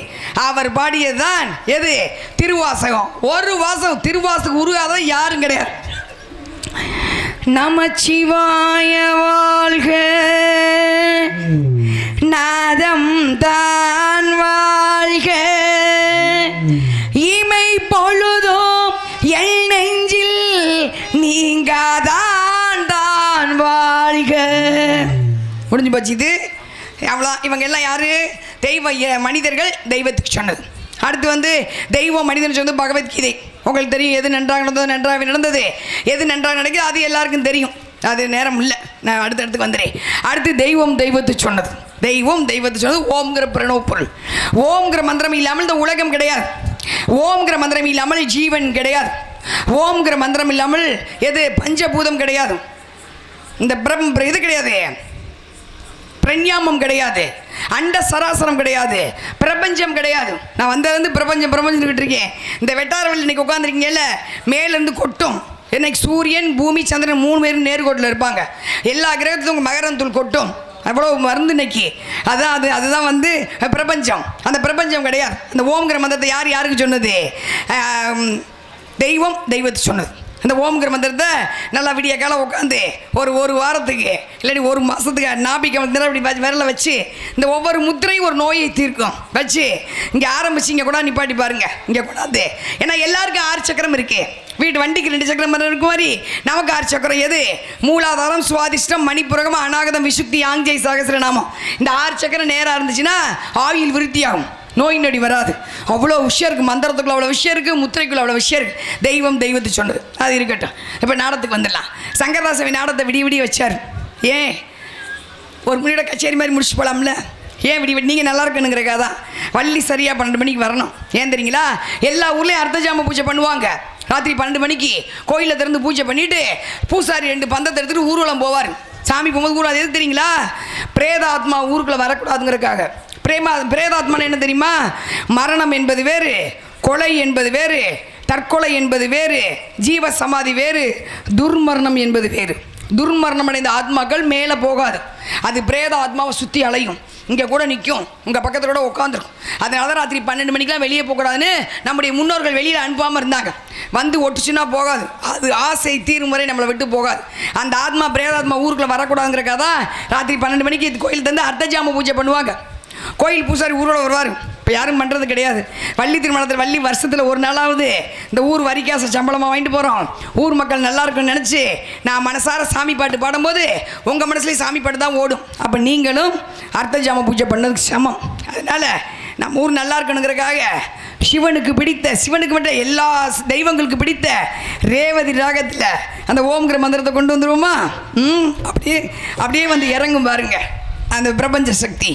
Speaker 1: அவர் பாடியது தான் எது? திருவாசகம். ஒரு வாசகம் திருவாசகம் உருவாத யாரும் கிடையாது. நமச்சிவாய வாழ்க, நாதம் தான் வாழ்க, இமை பொழுதும் என் நெஞ்சில் நீங்காதான் வாழ்க. முடிஞ்சு போச்சு. இது அவ்வளோ. இவங்க எல்லாம் யாரு? தெய்வ மனிதர்கள் தெய்வத்துக்கு சொன்னது. அடுத்து வந்து தெய்வம் மனிதன் சொன்னது பகவத்கீதை. உங்களுக்கு தெரியும். எது நன்றாக நடந்தது, நன்றாக நடந்தது, எது நன்றாக நடக்குது அது எல்லாருக்கும் தெரியும். அது நேரம் இல்லை, நான் அடுத்தடுத்துக்கு வந்துடுறேன். அடுத்து தெய்வத்து சொன்னது. தெய்வத்து சொன்னது ஓம்ங்கிற பிரணவ பொருள். ஓம்ங்கிற மந்திரம் இல்லாமல் இந்த உலகம் கிடையாது. ஓம்ங்கிற மந்திரம் இல்லாமல் ஜீவன் கிடையாது. ஓம்ங்கிற மந்திரம் இல்லாமல் எது? பஞ்சபூதம் கிடையாது. இந்த இது கிடையாது, பிரஞாமம் கிடையாது, அண்ட சராசரம் கிடையாது, பிரபஞ்சம் கிடையாது. நான் வந்ததுலேருந்து பிரபஞ்சம் இருக்கேன். இந்த வெட்டாரவள்ளி இன்னைக்கு உட்காந்துருக்கீங்கல்ல, மேலேருந்து கொட்டும். இன்னைக்கு சூரியன் பூமி சந்திரன் 3 பேரும் நேர்கோட்டில் இருப்பாங்க. எல்லா கிரகத்திலும் உங்கள் மகரந்தூள் கொட்டும். அவ்வளோ மருந்து இன்னைக்கு. அதுதான் வந்து பிரபஞ்சம். அந்த பிரபஞ்சம் கிடையாது. அந்த ஓம்ங்கிற மந்திரத்தை யாருக்கு சொன்னது? தெய்வத்து சொன்னது. அந்த ஓம்ங்கிற மந்திரத்தை நல்லா விடிய காலம் உட்காந்து ஒரு வாரத்துக்கு இல்லாட்டி 1 மாதத்துக்கு நாபிக்க மந்திரம் இப்படி விரல வச்சு இந்த ஒவ்வொரு முத்திரையும் ஒரு நோயை தீர்க்கும் வச்சு இங்கே ஆரம்பிச்சு இங்கே கூட நிப்பாட்டி பாருங்க. இங்கே கூடாது. ஏன்னா எல்லாருக்கும் 6 சக்கரம் இருக்கு. வீட்டு வண்டிக்கு 2 சக்கரம் இருக்கும் மாதிரி நமக்கு 6 சக்கரம். எது? மூலாதாரம், சுவாதிஷ்டம், மணிப்புரகம், அநாகதம், விசுக்தி, ஆஞ்சை, சகசிரநாமம். இந்த 6 சக்கரம் நேராக இருந்துச்சுன்னா ஆயுள் விருத்தியாகும், நோய் நொடி வராது. அவ்வளோ விஷயம் இருக்குது. மந்திரத்துக்குள்ள அவ்வளோ விஷயம் இருக்குது, முத்திரைக்குள்ள அவ்வளோ விஷயம் இருக்குது. தெய்வத்து சொன்னது அது இருக்கட்டும். இப்போ நாடகத்துக்கு வந்துடலாம். சங்கரதாசவி நாடகத்தை விடிய வச்சார். ஏன்? ஒரு முன்னாடி கச்சேரி மாதிரி முடிச்சு போகலாம்ல. ஏன் விடிய நீங்கள் நல்லா இருக்குனுங்கிறக்காக தான். வள்ளி சரியாக 12 மணிக்கு வரணும். ஏன் தெரியுங்களா? எல்லா ஊர்லேயும் அர்த்தஜாம பூஜை பண்ணுவாங்க. ராத்திரி 12 மணிக்கு கோயிலில் திறந்து பூஜை பண்ணிவிட்டு பூசாரி 2 பந்தத்தை எடுத்துகிட்டு ஊர்வலம் போவார். சாமி போகும்போது ஊர் அது எது தெரியுங்களா? பிரேதாத்மா ஊருக்குள்ளே வரக்கூடாதுங்கிறதுக்காக. பிரேதாத்மான்னு என்ன தெரியுமா? மரணம் என்பது வேறு, கொலை என்பது வேறு, தற்கொலை என்பது வேறு, ஜீவ சமாதி வேறு, துர்மரணம் என்பது வேறு. துர்மரணம் அடைந்த ஆத்மாக்கள் மேலே போகாது. அது பிரேத ஆத்மாவை சுற்றி அலையும். இங்கே கூட நிற்கும், உங்கள் பக்கத்தில் கூட உட்காந்துருக்கும். அதனால தான் ராத்திரி 12 மணிக்கெலாம் வெளியே போகக்கூடாதுன்னு நம்முடைய முன்னோர்கள் வெளியில் அனுப்பாமல் இருந்தாங்க. வந்து ஒட்டுச்சுன்னா போகாது. அது ஆசை தீரும் வரை நம்மளை விட்டு போகாது. அந்த ஆத்மா பிரேதாத்மா ஊருக்குள்ளே வரக்கூடாதுங்கிறக்காக தான் ராத்திரி 12 மணிக்கு கோயில் தந்து அர்த்தஜாம பூஜை பண்ணுவாங்க. கோயில் பூசாரி ஊரோட வருவார். இப்போ யாரும் பண்ணுறது கிடையாது. வள்ளி திருமணத்தில் வள்ளி வருஷத்தில் 1 நாளாவது இந்த ஊர் வரிக்காசை சம்பளமாக வாங்கிட்டு போகிறோம். ஊர் மக்கள் நல்லா இருக்குன்னு நினச்சி நான் மனசார சாமி பாட்டு பாடும்போது உங்கள் மனசுலேயும் சாமி பாட்டு தான் ஓடும். அப்போ நீங்களும் அர்த்தஜாம பூஜை பண்ணதுக்கு சமம். அதனால் நம்ம ஊர் நல்லா இருக்கணுங்கிறதுக்காக சிவனுக்கு மட்டும் எல்லா தெய்வங்களுக்கு பிடித்த ரேவதி ராகத்தில் அந்த ஓம்ங்கிற மந்திரத்தை கொண்டு வந்துடுவோமா? அப்படியே வந்து இறங்கும் பாருங்க அந்த பிரபஞ்ச சக்தி.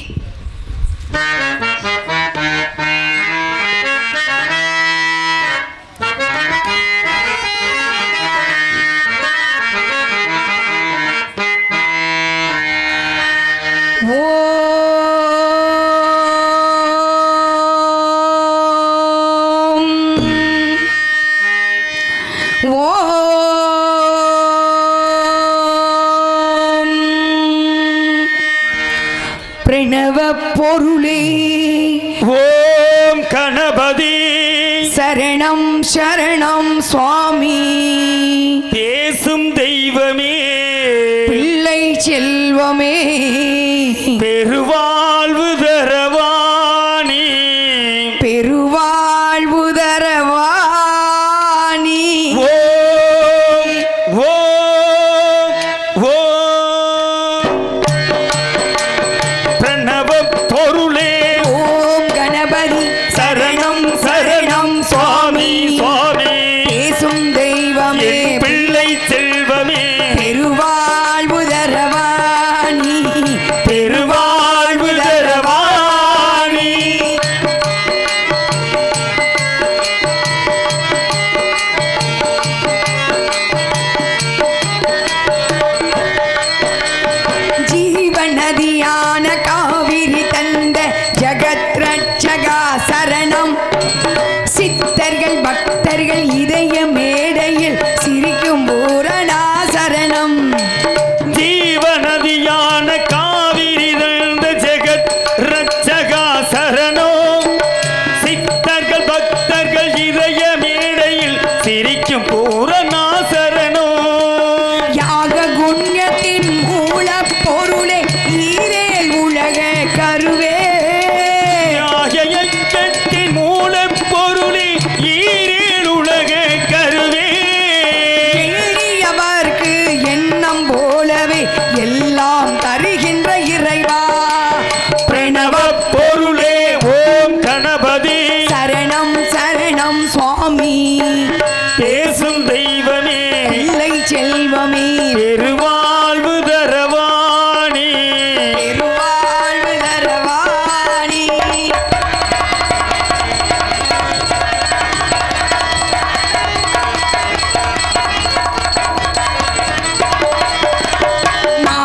Speaker 1: பிரணவ பொருளே
Speaker 2: ஓம் கணபதி
Speaker 1: சரணம் சரணம் சுவாமி
Speaker 2: பேசும் தெய்வமே
Speaker 1: பிள்ளை செல்வமே
Speaker 2: பெருவாழ்வு தரவாணி
Speaker 1: பெருவாழ்வு தரவாணி
Speaker 2: ஓம் ஓம் ஓம் பிரணவ பொருளே
Speaker 1: ஓம் கணபதி
Speaker 2: சரணம் சரணம் சுவாமி சுவாமி
Speaker 1: பேசும் தெய்வமே
Speaker 2: என் பிள்ளை செல்வமே
Speaker 1: பெருவாழ்வு தரவாணி
Speaker 2: பெருவாழ்வு தரவாணி
Speaker 1: ஜீவநதியான காவிரி தந்த ஜகத் ரட்சகா சரணம் சித்தர்கள் பக்தர்கள் இதய மேடையில் சிரிக்கும் பூரணா சரணம்
Speaker 2: ஜீவநதியான காவிரி தந்த ஜெகத் ரட்சகா சரணோ சித்தர்கள் பக்தர்கள் இதய மேடையில் சிரிக்கும் பூரணா சரணோ
Speaker 1: யாக குண்யத்தின் மூல பொருளே ஈரேல் உலக கருவே
Speaker 2: யாகயக்கத்தின் மூலப் பொருளே ஈரேல் உலக கருவே
Speaker 1: எளியவர்க்கு எண்ணம் போலவே எல்லாம் தருகின்ற இறைவா
Speaker 2: பிரணவ பொருளே ஓம் கணபதி
Speaker 1: சரணம் சரணம் சுவாமி
Speaker 2: பேசும் தெய்வமே
Speaker 1: பிள்ளை செல்வமே
Speaker 2: பெருவாழ்வு தரவாணி
Speaker 1: பெருவாழ்வு தரவாணி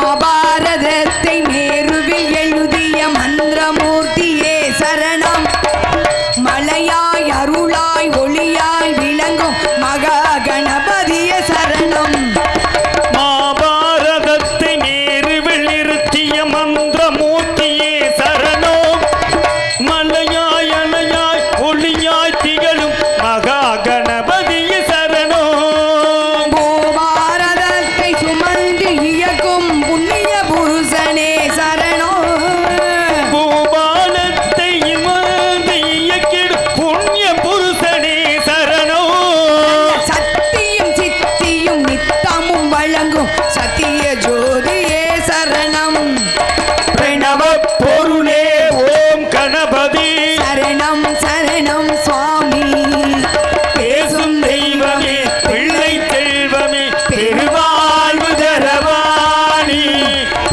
Speaker 1: மகாபாரதத்தை மேருவில் எழுதிய மந்திரமூர்த்தியே சரணம் மலையாய் அருளாய் ஒளியாய் விளங்கும் மகா கணபதியே சரணம்
Speaker 2: மாபாரதத்தை நேருவில் நிறுத்திய மந்திரமூர்த்தியே சரணோ மலையாய் அலையாய் ஒளியாய் திகழும் மகா கணபதியே சரணோ
Speaker 1: பூபாரதத்தை சுமந்து இயக்கும் புண்ணிய புருஷனே சரணம்
Speaker 2: பூபாலத்தை இமர்ந்து இயக்கிடும் புண்ணிய புருஷனே சரணோ
Speaker 1: சத்தியம் சித்தியும் நித்தமும் வழங்கும் சத்திய ஜோதியே சரணம்
Speaker 2: பிரணவ பொருளே ஓம் கணபதி
Speaker 1: சரணம் சரணம் சுவாமி
Speaker 2: பேசும் தெய்வமே பிள்ளை செல்வமே பெருவாழ்வு தரவாணி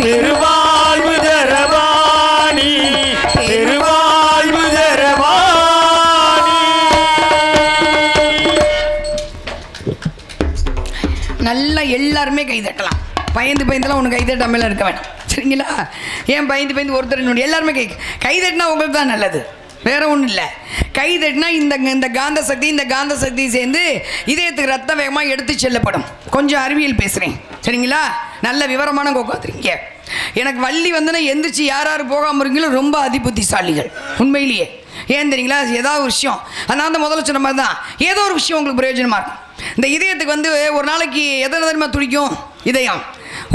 Speaker 2: பெருவாழ்வு தரவாணி பெருவாழ்வு தரவாணி
Speaker 1: நல்லா எல்லாருமே கை தட்டலாம் பயந்து பயந்துலாம் ஒன்று கை தட்டாமல் இருக்க வேணாம் சரிங்களா ஏன் பயந்து பயந்து ஒருத்தர் இன்னொன்று எல்லாருமே கை தட்டினா உங்களுக்கு தான் நல்லது வேற ஒன்றும் இல்லை கை தட்டினா இந்த காந்த சக்தி சேர்ந்து இதயத்துக்கு ரத்த வேகமாக எடுத்து செல்லப்படும் கொஞ்சம் அறிவியல் பேசுகிறேன் சரிங்களா நல்ல விவரமான உட்காந்துருங்க எனக்கு வள்ளி வந்துன்னா எந்திரிச்சு யார் யார் போகாமல் இருக்கீங்களோ ரொம்ப அதிபுத்திசாலிகள் உண்மையிலேயே ஏன் தெரியுங்களா ஏதாவது ஒரு விஷயம் அதனால தான் முதல்ல சொன்ன மாதிரி தான் ஏதோ ஒரு விஷயம் உங்களுக்கு பிரயோஜனமாக இருக்கும் இந்த இதயத்துக்கு வந்து ஒரு நாளைக்கு எத்தனை தடவை துடிக்கும் இதயம்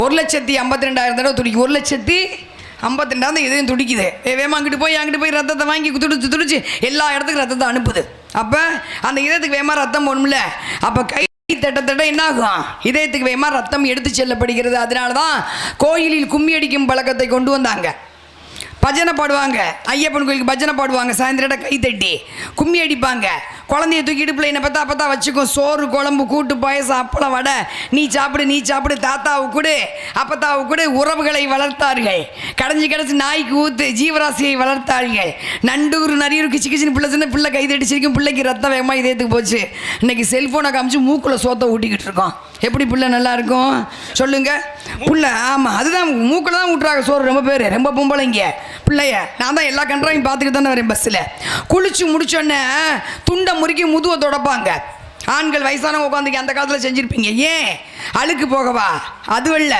Speaker 1: 1,52,000 தடவை துடிக்கும் 1,52,000 இதயம் துடிக்குது வேகமாக அங்கிட்டு போய் ரத்தத்தை வாங்கி துடிச்சு எல்லா இடத்துக்கும் ரத்தத்தை அனுப்புது அப்போ அந்த இதயத்துக்கு வேகமாக ரத்தம் போகணும்ல அப்போ கை தட்ட என்ன ஆகும் இதயத்துக்கு வேகமாக ரத்தம் எடுத்து செல்லப்படுகிறது அதனால தான் கோயிலில் கும்மி அடிக்கும் பழக்கத்தை கொண்டு வந்தாங்க பஜனை பாடுவாங்க ஐயப்பன் கோயிலுக்கு பஜனை பாடுவாங்க சாயந்தரம் கை தட்டி கும்மி அடிப்பாங்க குழந்தைய தூக்கிட்டு பிள்ளை பார்த்தா அப்போ தான் வச்சுக்கும் சோறு குழம்பு கூட்டு பாயசம் அப்பளம் வடை நீ சாப்பிடு தாத்தாவுக்கு கொடு அப்பத்தாவுக்கு கொடு உறவுகளை வளர்த்தார்கள் கடைஞ்சி நாய்க்கு ஊத்து ஜீவராசியை வளர்த்தார்கள் நண்டூர் நரியூருக்கு கிச்சின்னு பிள்ளை சின்ன பிள்ளை கை தட்டிச்சிருக்கும் பிள்ளைக்கு ரத்தம் வேகமாக இதயத்துக்கு போச்சு இன்னைக்கு செல்ஃபோனை காமிச்சு மூக்கில் சோத்தை ஊட்டிக்கிட்டு இருக்கோம் எப்படி பிள்ளை நல்லா இருக்கும் சொல்லுங்க பிள்ளை ஆமாம் அதுதான் மூக்கில் தான் ஊட்டுறாங்க சோறு ரொம்ப பேர் ரொம்ப பொம்பளைங்க பிள்ளைய நான் தான் எல்லா கன்றாவையும் பார்த்துக்கிட்டு தானே வரேன் பஸ்ஸில் குளிச்சு முடிச்சோன்னே துண்டை முறுக்கி முதுவை தொடப்பாங்க ஆண்கள் வயசானவங்க உட்காந்துக்கு அந்த காலத்தில் செஞ்சுருப்பீங்க ஏன் அழுக்கு போகவா அதுவல்ல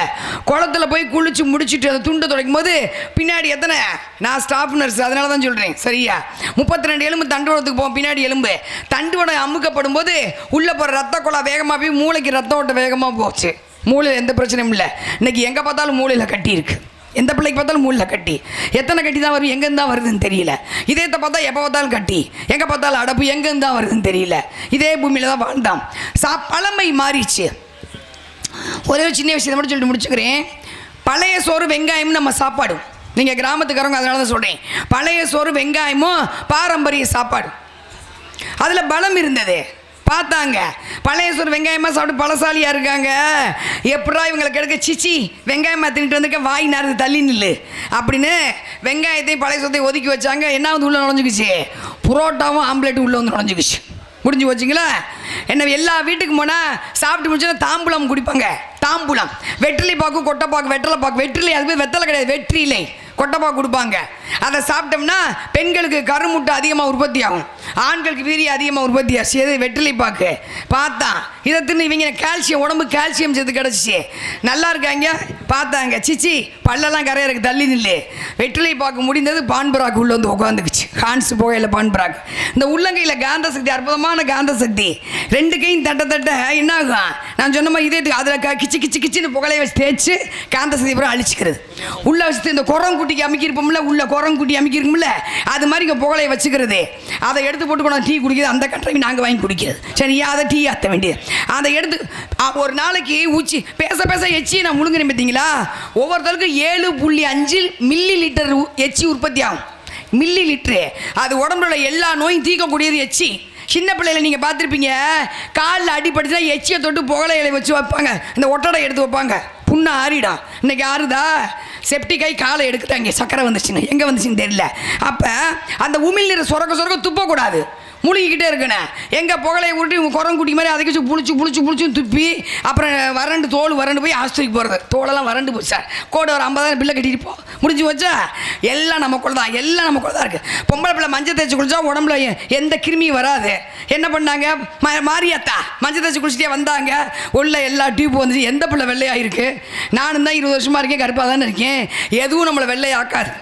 Speaker 1: குளத்துல போய் குளிச்சு முடிச்சுட்டு அந்த துண்டை துடைக்கும் போது பின்னாடி எத்தனை நான் ஸ்டாஃப் நர்ஸ் அதனால தான் சொல்கிறேன் சரியா 32 எலும்பு தண்டுவடத்துக்கு போவோம் பின்னாடி எலும்பு தண்டுவடம் அமுக்கப்படும் போது உள்ளே போகிற ரத்த குழா வேகமாக போய் மூளைக்கு ரத்த ஓட்ட வேகமாக போச்சு மூளையில் எந்த பிரச்சனையும் இல்லை. இன்னைக்கு எங்கே பார்த்தாலும் மூளையில் கட்டி இருக்கு. எந்த பிள்ளைக்கு பார்த்தாலும் மூளையில் கட்டி. எத்தனை கட்டி தான் வரும், எங்கேருந்து தான் வருதுன்னு தெரியல. இதயத்தை பார்த்தா எப்போ பார்த்தாலும் கட்டி, எங்கே பார்த்தாலும் அடப்பு, எங்கேருந்து தான் வருதுன்னு தெரியல. இதே பூமியில் தான் வாழ்ந்தான். பழமை மாறிச்சு. ஒரே ஒரு சின்ன விஷயத்தை மட்டும் சொல்லிட்டு முடிச்சுக்கிறேன். பழைய சோறு வெங்காயம்னு நம்ம சாப்பாடு. நீங்கள் கிராமத்துக்காரங்க, அதனால தான் சொல்கிறேன். பழைய சோறு வெங்காயமும் பாரம்பரிய சாப்பாடு. அதில் பலம் இருந்தது. பார்த்தாங்க பழைய சோறு வெங்காயமாக சாப்பிட்டு பலசாலியாக இருக்காங்க. எப்படா இவங்களை கெடுக்க, சிச்சி வெங்காயமாக தின்னுட்டு வந்துக்க, வாய் நேரத்து தள்ளி நில்லு அப்படின்னு வெங்காயத்தையும் பழைய சோத்தையும் ஒதுக்கி வச்சாங்க. என்ன வந்து உள்ளே நுழைஞ்சிக்கிச்சு, புரோட்டாவும் ஆம்லேட்டும் உள்ளே வந்து நுழைஞ்சிக்கிச்சு. முடிஞ்சு போச்சுங்களா? என்ன எல்லா வீட்டுக்கு போனால் சாப்பிட்டு முடிச்சோன்னா தாம்பூலம் குடிப்பாங்க. தாம்பூலம், வெற்றிலை பாக்கு, கொட்டைப்பாக்கு, வெற்றிலை பாக்கு, வெற்றிலை அது வெத்தலை கிடையாது, வெற்றிலை கொட்டைப்பாக்கு கொடுப்பாங்க. அதை சாப்பிட்டோம்னா பெண்களுக்கு கருமுட்டை அதிகமாக உற்பத்தி ஆகும், ஆண்களுக்கு வீரியம் அதிகமாக உற்பத்தி ஆச்சு. எது? வெற்றிலை பாக்கு. பார்த்தா இதை தின்னு இவங்க கால்சியம், உடம்பு கால்சியம் சேர்த்து கிடச்சிச்சு, நல்லா இருக்காங்க. பார்த்தாங்க சிச்சி பல்லெல்லாம் கரையறக்கு தள்ளி நில்லு. வெற்றிலை பாக்கு முடிந்தது, பான்பராக்கு உள்ளே வந்து உட்காந்துக்குச்சு. ஹான்ஸ் புகையில் பான்பராக்கு. இந்த உள்ளங்கையில் காந்த சக்தி, அற்புதமான காந்த சக்தி. ரெண்டு கையும் தட்ட தட்ட என்ன ஆகும், நான் சொன்ன மாதிரி இதே அதில் கிச்சு கிச்சு கிச்சுன்னு புகழையை வச்சு தேய்ச்சி காந்த சக்தி அப்புறம் அழிச்சிக்கிறது. உள்ளே வச்சுட்டு இந்த குரங்குட்டிக்கு அமைக்கிருப்போம்ல, உள்ள குரங்குட்டி அமைக்கிருக்கும்ல, அது மாதிரி இங்கே புகழையை வச்சுக்கிறது. அதை எடுத்து போட்டு கொண்டு டீ குடிக்கிறது. அந்த கட்டை நாங்கள் வாங்கி குடிக்கிறது. சரியா? அதை டீ ஆற்ற வேண்டியது. அதை எடுத்து ஒரு நாளைக்கு ஊச்சி பேச பேச எச்சி நான் முழுங்குறேன் பார்த்தீங்களா? ஒவ்வொருத்தருக்கும் 7.5 மில்லி லிட்டர் எச்சி உற்பத்தி ஆகும். Milli litre. அது உடம்புல எல்லா நோயும் தீர்க்கக்கூடியது எச்சி. சின்ன பிள்ளைகளை நீங்கள் பார்த்துருப்பீங்க, காலில் அடிபட்டுச்சுன்னா எச்சியை தொட்டு புகழைகளை வச்சு வைப்பாங்க, இந்த ஒட்டடை எடுத்து வைப்பாங்க, புண்ணை ஆறிடா. இன்னைக்கு ஆறுதா? செப்டிக்காய் காலை எடுத்துட்டாங்க, சக்கரை வந்துச்சுன்னு. எங்கே வந்துச்சுன்னு தெரியல. அப்போ அந்த உமிழ்நீரை சொரக்க சொரக்க துப்பக்கூடாது, முழுகிக்கிட்டே இருக்கணும். எங்கள் புகழையை விட்டு குரங்குட்டி மாதிரி அதை வச்சு புளிச்சு துப்பி அப்புறம் வறண்டு போய் ஆஸ்பத்திரிக்கு போகிறது. தோலெல்லாம் வறண்டு போச்சு சார், கோடை ஒரு 50,000 பில்லை கட்டிட்டு போ. முடிஞ்சு போச்சா? எல்லாம் நமக்குள்ள தான், எல்லாம் நமக்குள்ள தான் இருக்குது. பொம்பளை பிள்ளை மஞ்சள் தேய்ச்சி குளிச்சா உடம்புல எந்த கிருமியும் வராது. என்ன பண்ணாங்க, மாரியாத்தா மஞ்சள் தேய்ச்சி குளிச்சுட்டே வந்தாங்க, உள்ள எல்லா டியூப் வந்துச்சு. எந்த பிள்ளை வெள்ளையாக இருக்குது? நானும் தான் 20 வருஷமாக இருக்கேன், கருப்பாக தானே இருக்கேன். எதுவும் நம்மளை வெள்ளையாக்காது.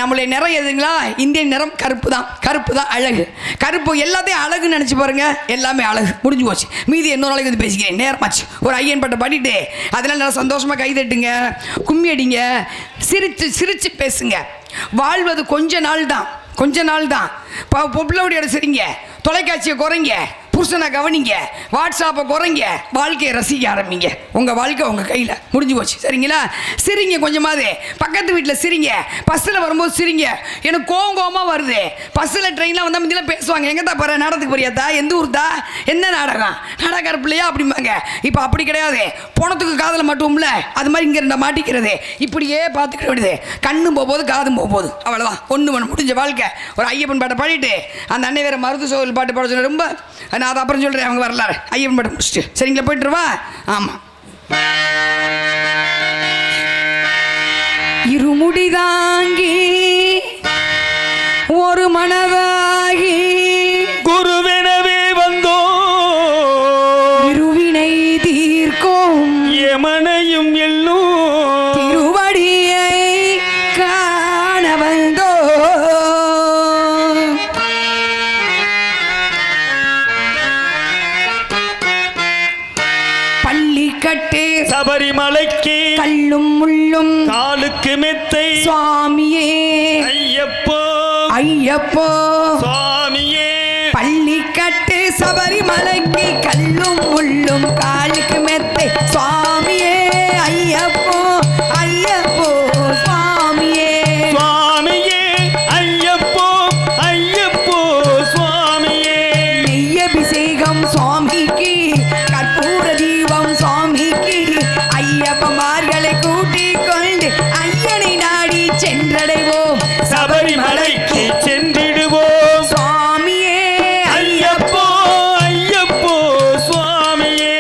Speaker 1: நம்மளுடைய நிறம் எதுங்களா? இந்தியன் நிறம் கருப்பு தான். கருப்பு தான் அழகு. கருப்பு எல்லாத்தையும் அழகுன்னு நினச்சி பாருங்க, எல்லாமே அழகு. முடிஞ்சு போச்சு. மீதி இன்னொரு நாளைக்கு வந்து பேசிக்கிறேன், நேரமாச்சு. ஒரு ஐயன் பட்டை பாடிட்டு அதெல்லாம் நல்லா சந்தோஷமாக கை தட்டுங்க, கும்மி அடிங்க, சிரிச்சு பேசுங்க. வாழ்வது கொஞ்ச நாள் தான். பொம்பளோட சரிங்க, தொலைக்காட்சியை குறைங்க, புருஷனை கவனிங்க, வாட்ஸ்அப்பை குறைங்க, வாழ்க்கையை ரசிக்க ஆரம்பிங்க. உங்கள் வாழ்க்கை உங்கள் கையில். முடிஞ்சு போச்சு. சரிங்களா? சிரிங்க கொஞ்சமாவது. பக்கத்து வீட்டில் சிரிங்க. பஸ்ஸில் வரும்போது சிரிங்க. எனக்கு கோவமாக வருது. பஸ்ஸில் ட்ரெயினில் வந்தால் முந்தியெல்லாம் பேசுவாங்க, எங்கே தான் போகிற, நாடகத்துக்கு போறியாத்தா, எந்த ஊர் தான், என்ன நாடகம், நாடகார பிள்ளையா அப்படிம்பாங்க. இப்போ அப்படி கிடையாது. போனத்துக்கு காதில் மட்டும்ல, அது மாதிரி இங்கே ரெண்டா மாட்டிக்கிறது. இப்படியே பார்த்துக்கிட்டு விடுது. கண்ணும் போகும்போது காதும் போகும்போது, அவ்வளோதான். ஒன்று முடிஞ்ச வாழ்க்கை. ஒரு ஐயப்பன் பாட்டை பாடிட்டு அந்த அன்னை வேறு மருது சோழல் பாட்டு பாட சொன்ன. ரொம்ப நான் அதை அப்புறம் சொல்கிறேன், அவங்க வரலாறு. ஐயப்பன் பாட்டு முடிச்சுட்டு சரிங்களா, போய்ட்டுருவா. ஆமாம். இருமுடிதாங்கி ஒரு மனதாகி
Speaker 2: குருவெனவே வந்தோ
Speaker 1: இருவினை தீர்க்கும்
Speaker 2: எமனையும் எல்லும்
Speaker 1: திருவடியை காண வந்தோ. பள்ளிக்கட்டு
Speaker 2: சபரிமலைக்கு
Speaker 1: கல்லும் முள்ளும்
Speaker 2: காலுக்கு மெத்தை
Speaker 1: சுவாமியே ஐயப்போ
Speaker 2: சுவாமியே.
Speaker 1: பள்ளிக்கட்டு சபரிமலைக்கு கல்லும் முள்ளும் காலுக்கு மெத்தை சுவாமியே ஐயப்போ சுவாமியே
Speaker 2: சுவாமியே ஐயப்போ சுவாமியே.
Speaker 1: நெய்யபிஷேகம் சுவாமிக்கு, கற்பூர தீபம் சுவாமிக்கு, ஐயப்பமார்களை கூட்டிக் கொண்டு ஐயனை நாடி சென்றடைவோம்,
Speaker 2: சபரிமலைக்கு சென்றிடுவோம்.
Speaker 1: சுவாமியே
Speaker 2: ஐயப்போ சுவாமியே.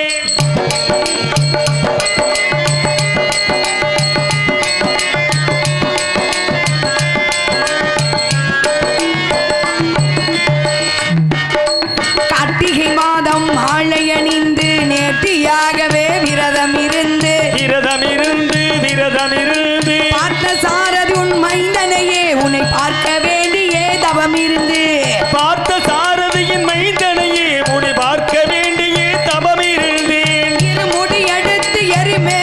Speaker 1: கார்த்திகை மாதம் மாலை அணிந்து நேர்த்தியாகவே விரதம் இருந்து பார்த்த சாரதி உன் மைந்தனையே உன்னை பார்க்க வேண்டியே தவம் இருந்து
Speaker 2: பார்த்த சாரதியின் மைந்தனையே உன்னை பார்க்க வேண்டியே தவம் இருந்தேன்.
Speaker 1: இருமுடி எடுத்து எரிமே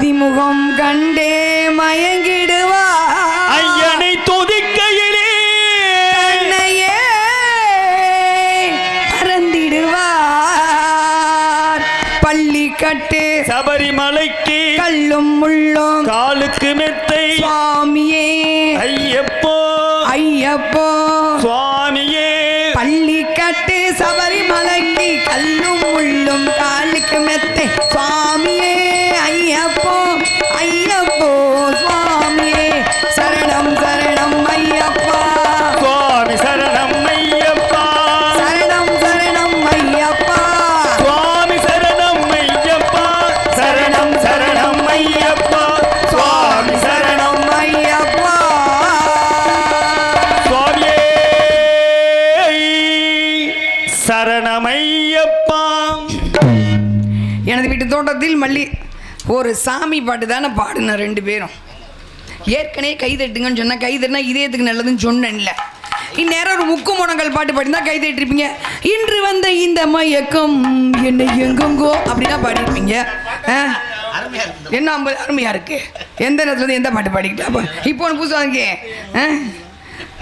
Speaker 1: மதிமுகம் கண்டே மயங்கிடுவார்
Speaker 2: ஐயனை துதிக்கையிலே
Speaker 1: தன்னையே மறந்திடுவார் பள்ளி கட்டு
Speaker 2: சபரிமலைக்கு
Speaker 1: கல்லும் முள்ளும்
Speaker 2: காலுக்கு மெத்தை
Speaker 1: சுவாமியே
Speaker 2: ஐயப்போ
Speaker 1: ஐயப்போ
Speaker 2: சுவாமியே
Speaker 1: பள்ளி கட்டு சபரிமலைக்கு கல்லும் முள்ளும் காலுக்கு மெத்தை சுவாமியே ஐயப்போ ஐயப்போ சுவாமியே சரணம் சரணம் ஐயப்பா
Speaker 2: சுவாமி சரணம் ஐயப்பா
Speaker 1: சரணம் சரணம் ஐயப்பா
Speaker 2: சுவாமி சரணம் ஐயப்பா சரணம் சரணம் ஐயப்பா சுவாமி சரணம்
Speaker 1: ஐயப்பா
Speaker 2: சுவாமியே சரணமையப்பா.
Speaker 1: எனது வீட்டு தோட்டத்தில் மல்லி ஒரு சாமி பாட்டு தானே பாடுன ரெண்டு பேரும் ஏற்கனவே கைதட்டுங்கன்னு சொன்னால் கைதட்டினா இதயத்துக்கு நல்லதுன்னு சொன்னேன்ல இந்நேரம் ஒரு முக்கு முடங்கல் பாட்டு பாடினா கைதட்டிருப்பீங்க இன்று வந்த இந்த மயக்கம் என்னை எங்கெங்கோ அப்படின்னா பாடிருப்பீங்க என்ன அருமையாக இருக்கு எந்த நேரத்துல இருந்து எந்த பாட்டு பாடிக்கிட்டா இப்போ ஒன்று புதுசாக இருக்கே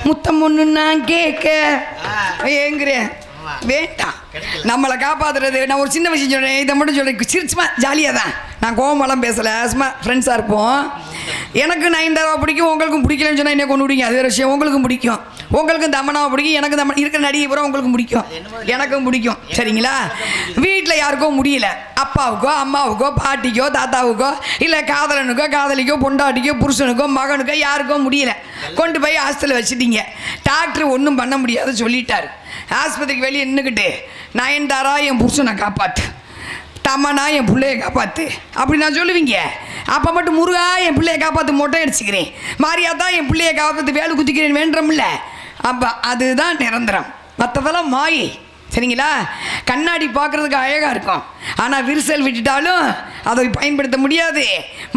Speaker 1: முத்தம் ஒன்று நான் கேட்க ஏங்குறேன் வேண்டாம் நம்மளை காப்பாற்றுறது நான் ஒரு சின்ன விஷயம் சொல்கிறேன் இதை மட்டும் சொல்கிறேன் சிரிச்சுமா ஜாலியாக தான் நான் கோவமெல்லாம் பேசலை சும்மா ஃப்ரெண்ட்ஸாக இருப்போம் எனக்கு நயன்தாராவை பிடிக்கும் உங்களுக்கும் பிடிக்கலன்னு சொன்னால் என்ன கொண்டு விடுங்க அது வேறு விஷயம் உங்களுக்கும் பிடிக்கும் உங்களுக்கும் தமனாவை பிடிக்கும் எனக்கு தமன் இருக்கிற நடிகை பூரா உங்களுக்கும் பிடிக்கும் எனக்கும் பிடிக்கும் சரிங்களா வீட்டில் யாருக்கோ முடியல அப்பாவுக்கோ அம்மாவுக்கோ பாட்டிக்கோ தாத்தாவுக்கோ இல்லை காதலனுக்கோ காதலிக்கோ பொண்டாட்டிக்கோ புருஷனுக்கோ மகனுக்கோ யாருக்கோ முடியல கொண்டு போய் ஹாஸ்டலில் வச்சுட்டீங்க டாக்டர் ஒன்றும் பண்ண முடியாது சொல்லிட்டாரு ஆஸ்பத்திரிக்கு வெளியே நின்றுக்கிட்டு நயன்தாரா என் புருஷனை காப்பாற்று தமனா என் பிள்ளைய காப்பாற்று அப்படி நான் சொல்லுவீங்க அப்போ மட்டும் முருகா என் பிள்ளைய காப்பாற்று மொட்டை அடிச்சுக்கிறேன் மாரியாத்தா என் பிள்ளைய காப்பாற்று வேலை குத்திக்கிறேன் வேண்டமில்ல அப்போ அதுதான் நிரந்தரம் மற்றதெல்லாம் மாயை சரிங்களா கண்ணாடி பார்க்குறதுக்கு அழகாக இருக்கும் ஆனால் விரிசல் விட்டுட்டாலும் அதை பயன்படுத்த முடியாது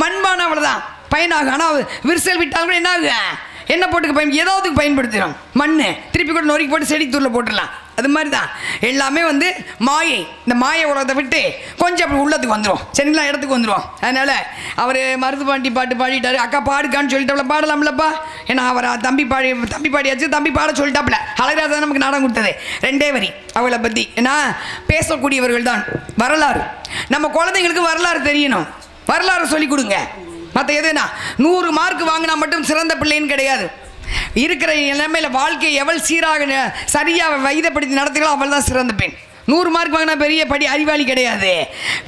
Speaker 1: மண்பானை அவ்வளோதான் பயனாகும் ஆனால் விரிசல் விட்டாலும் என்ன ஆகும் என்ன போட்டுக்கு ஏதாவதுக்கு பயன்படுத்திடும் மண் திருப்பி கூட நொறுக்கி போட்டு செடி தூரில் போட்டுடலாம் அது மாதிரி தான் எல்லாமே வந்து மாயை இந்த மாயை உலகத்தை விட்டு கொஞ்சம் அப்படி உள்ளத்துக்கு வந்துடும் சரிங்களா இடத்துக்கு வந்துடும் அதனால் அவர் மருது பாண்டி பாட்டு பாடிட்டாரு அக்கா பாடுக்கான்னு சொல்லிட்டாப்ல பாடலாம்லப்பா ஏன்னா அவர் தம்பி பாடியாச்சு தம்பி பாட சொல்லிட்டாப்ல அழகராஜா நமக்கு நாடகம் கொடுத்தது ரெண்டே வரி அவளை பற்றி ஏன்னா பேசக்கூடியவர்கள் தான் வரலாறு நம்ம குழந்தைங்களுக்கு வரலாறு தெரியணும் வரலாறு சொல்லிக் கொடுங்க மற்ற எதுனா 100 மார்க் வாங்கினா மட்டும் சிறந்த பிள்ளைன்னு கிடையாது இருக்கிற நிலைமையில் வாழ்க்கையை எவள் சீராக சரியாக வைதப்படுத்தி நடத்துகளோ அவள் தான் சிறந்த பெண் 100 மார்க் வாங்கினா பெரிய படி அறிவாளி கிடையாது